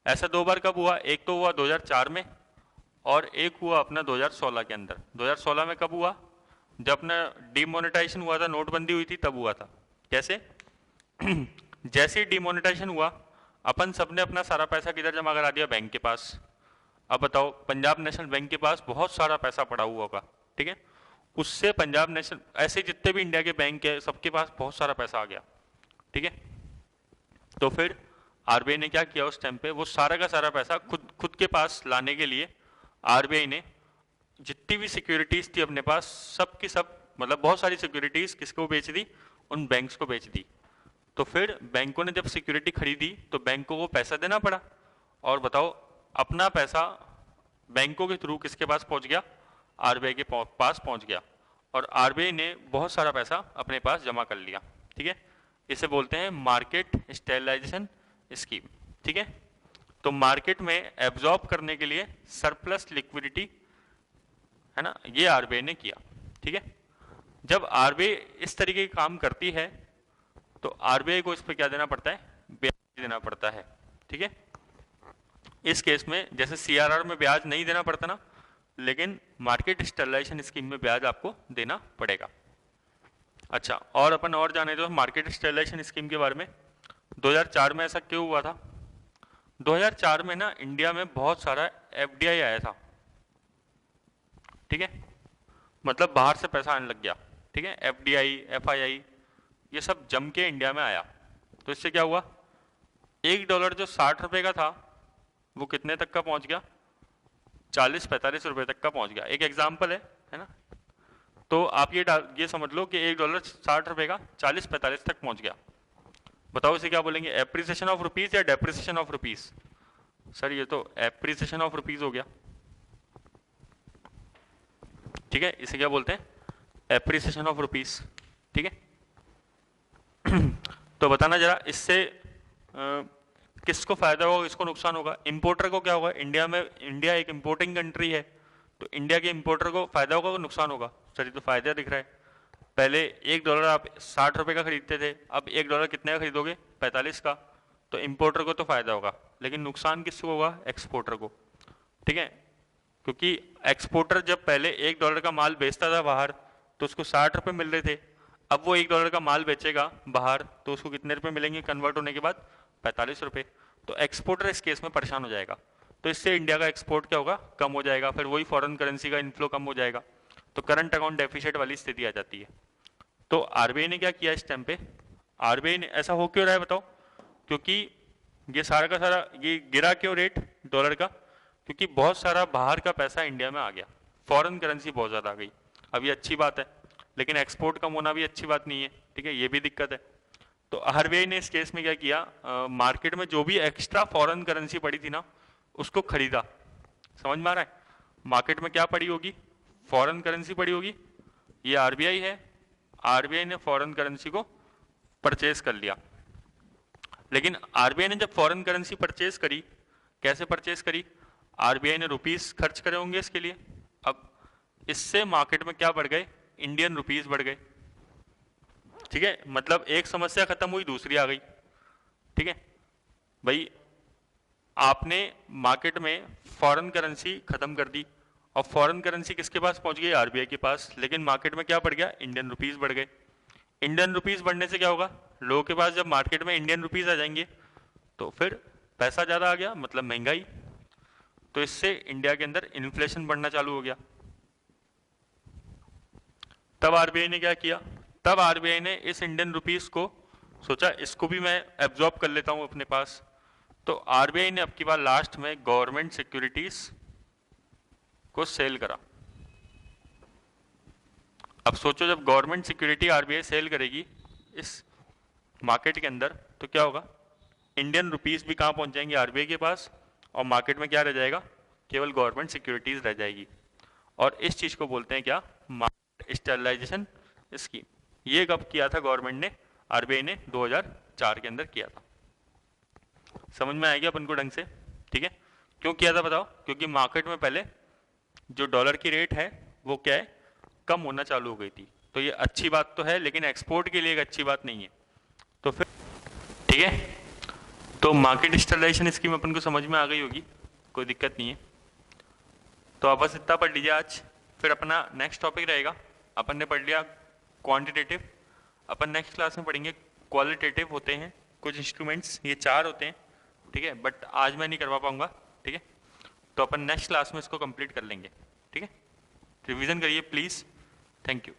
ऐसा 2 बार कब हुआ? एक तो हुआ 2004 में और एक हुआ अपना 2016 के अंदर। 2016 में कब हुआ? जब अपना डिमोनेटाइजेशन हुआ था, नोटबंदी हुई थी, तब हुआ था। कैसे? जैसे ही डिमोनेटाइजेशन हुआ अपन सबने अपना सारा पैसा किधर जमा करा दिया? बैंक के पास। अब बताओ, पंजाब नेशनल बैंक के पास बहुत सारा पैसा पड़ा हुआ होगा। ठीक है, उससे पंजाब नेशनल, ऐसे जितने भी इंडिया के बैंक है सबके पास बहुत सारा पैसा आ गया। ठीक है, तो फिर आरबीआई ने क्या किया उस टाइम पे? वो सारा का सारा पैसा खुद के पास लाने के लिए आरबीआई ने जितनी भी सिक्योरिटीज थी अपने पास सब की सब, मतलब बहुत सारी सिक्योरिटीज किसको बेच दी? उन बैंक्स को बेच दी। तो फिर बैंकों ने जब सिक्योरिटी खरीदी तो बैंकों को पैसा देना पड़ा, और बताओ अपना पैसा बैंकों के थ्रू किसके पास पहुंच गया? आरबीआई के पास पहुंच गया, और आरबीआई ने बहुत सारा पैसा अपने पास जमा कर लिया। ठीक है, इसे बोलते हैं मार्केट स्टेबलाइजेशन स्कीम। ठीक है, तो मार्केट में एब्जॉर्ब करने के लिए सरप्लस लिक्विडिटी है ना, ये आरबीआई ने किया। ठीक है, जब आरबीआई इस तरीके का काम करती है तो आरबीआई को इस पे क्या देना पड़ता है? ब्याज देना पड़ता है। ठीक है, इस केस में जैसे सीआरआर में ब्याज नहीं देना पड़ता ना, लेकिन मार्केट स्टेबलाइजेशन स्कीम में ब्याज आपको देना पड़ेगा। अच्छा, और अपन और जाने दो मार्केट स्टेबलाइजेशन स्कीम के बारे में। 2004 में ऐसा क्यों हुआ था? 2004 में ना इंडिया में बहुत सारा एफडीआई आया था। ठीक है, मतलब बाहर से पैसा आने लग गया। ठीक है, एफडीआई, एफआईआई, ये सब जम के इंडिया में आया। तो इससे क्या हुआ? $1 जो 60 रुपए का था वो कितने तक का पहुंच गया? 40-45 रुपए तक का पहुंच गया। एक एग्जाम्पल है ना, तो आप ये समझ लो कि $1 60 रुपए का 40-45 तक पहुंच गया। बताओ इसे क्या बोलेंगे? एप्रिसिएशन ऑफ रुपीज या डेप्रिसिएशन ऑफ रुपीज? सर ये तो एप्रिसिएशन ऑफ रुपीज हो गया। ठीक है, इसे क्या बोलते हैं? Appreciation of rupees. ठीक है, तो बताना जरा इससे किसको फायदा होगा, किसको नुकसान होगा? इंपोर्टर को क्या होगा? इंडिया एक इंपोर्टिंग कंट्री है, तो इंडिया के इंपोर्टर को फायदा होगा, नुकसान होगा? सर ये तो फायदा दिख रहा है। पहले $1 आप 60 रुपए का खरीदते थे, अब $1 कितने का खरीदोगे? 45 का। तो इंपोर्टर को तो फायदा होगा, लेकिन नुकसान किसको होगा? एक्सपोर्टर को। ठीक है, क्योंकि एक्सपोर्टर जब पहले $1 का माल बेचता था बाहर तो उसको 60 रुपए मिल रहे थे, अब वो $1 का माल बेचेगा बाहर तो उसको कितने रुपए मिलेंगे कन्वर्ट होने के बाद? 45 रुपए। तो एक्सपोर्टर इस केस में परेशान हो जाएगा, तो इससे इंडिया का एक्सपोर्ट क्या होगा? कम हो जाएगा, फिर वही फॉरेन करेंसी का इनफ्लो कम हो जाएगा, तो करंट अकाउंट डेफिसिट वाली स्थिति आ जाती है। तो आरबीआई ने क्या किया इस टाइम पे? आरबीआई ने ऐसा हो क्यों रहा है बताओ? क्योंकि ये सारा का सारा ये गिरा क्यों रेट डॉलर का? क्योंकि बहुत सारा बाहर का पैसा इंडिया में आ गया, फॉरेन करेंसी बहुत ज्यादा आ गई। अब ये अच्छी बात है, लेकिन एक्सपोर्ट कम होना भी अच्छी बात नहीं है। ठीक है, ये भी दिक्कत है। तो आरबीआई ने इस केस में क्या किया? मार्केट में जो भी एक्स्ट्रा फॉरेन करेंसी पड़ी थी ना उसको खरीदा। समझ में आ रहा है? मार्केट में क्या पड़ी होगी? फॉरेन करेंसी पड़ी होगी। ये आरबीआई है, आरबीआई ने फॉरेन करेंसी को परचेज कर लिया। लेकिन आरबीआई ने जब फॉरेन करेंसी परचेज करी, कैसे परचेज करी? आरबीआई ने रुपीस खर्च करे होंगे इसके लिए। अब इससे मार्केट में क्या बढ़ गए? इंडियन रुपीस बढ़ गए। ठीक है, मतलब एक समस्या खत्म हुई, दूसरी आ गई। ठीक है भाई, आपने मार्केट में फॉरेन करेंसी खत्म कर दी और फॉरेन करेंसी किसके पास पहुंच गई? आरबीआई के पास। लेकिन मार्केट में क्या बढ़ गया? इंडियन रुपीस बढ़ गए। इंडियन रुपीस बढ़ने से क्या होगा? लोगों के पास जब मार्केट में इंडियन रुपीस आ जाएंगे तो फिर पैसा ज्यादा आ गया, मतलब महंगाई। तो इससे इंडिया के अंदर इन्फ्लेशन बढ़ना चालू हो गया। तब आरबीआई ने क्या किया? तब आरबीआई ने इस इंडियन रुपीस को सोचा इसको भी मैं एब्जॉर्ब कर लेता हूं अपने पास। तो आरबीआई ने अब की बार लास्ट में गवर्नमेंट सिक्योरिटीज को सेल करा। अब सोचो जब गवर्नमेंट सिक्योरिटी आरबीआई सेल करेगी इस मार्केट के अंदर तो क्या होगा, इंडियन रुपीस भी कहाँ पहुंच जाएंगे, आरबीआई के पास, और मार्केट में क्या रह जाएगा, केवल गवर्नमेंट सिक्योरिटीज रह जाएगी। और इस चीज को बोलते हैं क्या, मार्केट स्टेबलाइजेशन स्कीम। ये कब किया था गवर्नमेंट ने, आरबीआई ने 2004 के अंदर किया था। समझ में आएगा अपन को ढंग से, ठीक है। क्यों किया था बताओ, क्योंकि मार्केट में पहले जो डॉलर की रेट है वो क्या है, कम होना चालू हो गई थी। तो ये अच्छी बात तो है, लेकिन एक्सपोर्ट के लिए एक अच्छी बात नहीं है। तो फिर ठीक है, तो मार्केट स्टेबलाइजेशन स्कीम अपन को समझ में आ गई होगी, कोई दिक्कत नहीं है। तो आप बस इतना पढ़ लीजिए आज, फिर अपना नेक्स्ट टॉपिक रहेगा। अपन ने पढ़ लिया क्वांटिटेटिव, अपन नेक्स्ट क्लास में पढ़ेंगे क्वालिटेटिव होते हैं कुछ इंस्ट्रूमेंट्स, ये 4 होते हैं, ठीक है। बट आज मैं नहीं करवा पाऊंगा, ठीक है। तो अपन नेक्स्ट क्लास में इसको कंप्लीट कर लेंगे, ठीक है। रिवीजन करिए प्लीज़, थैंक यू।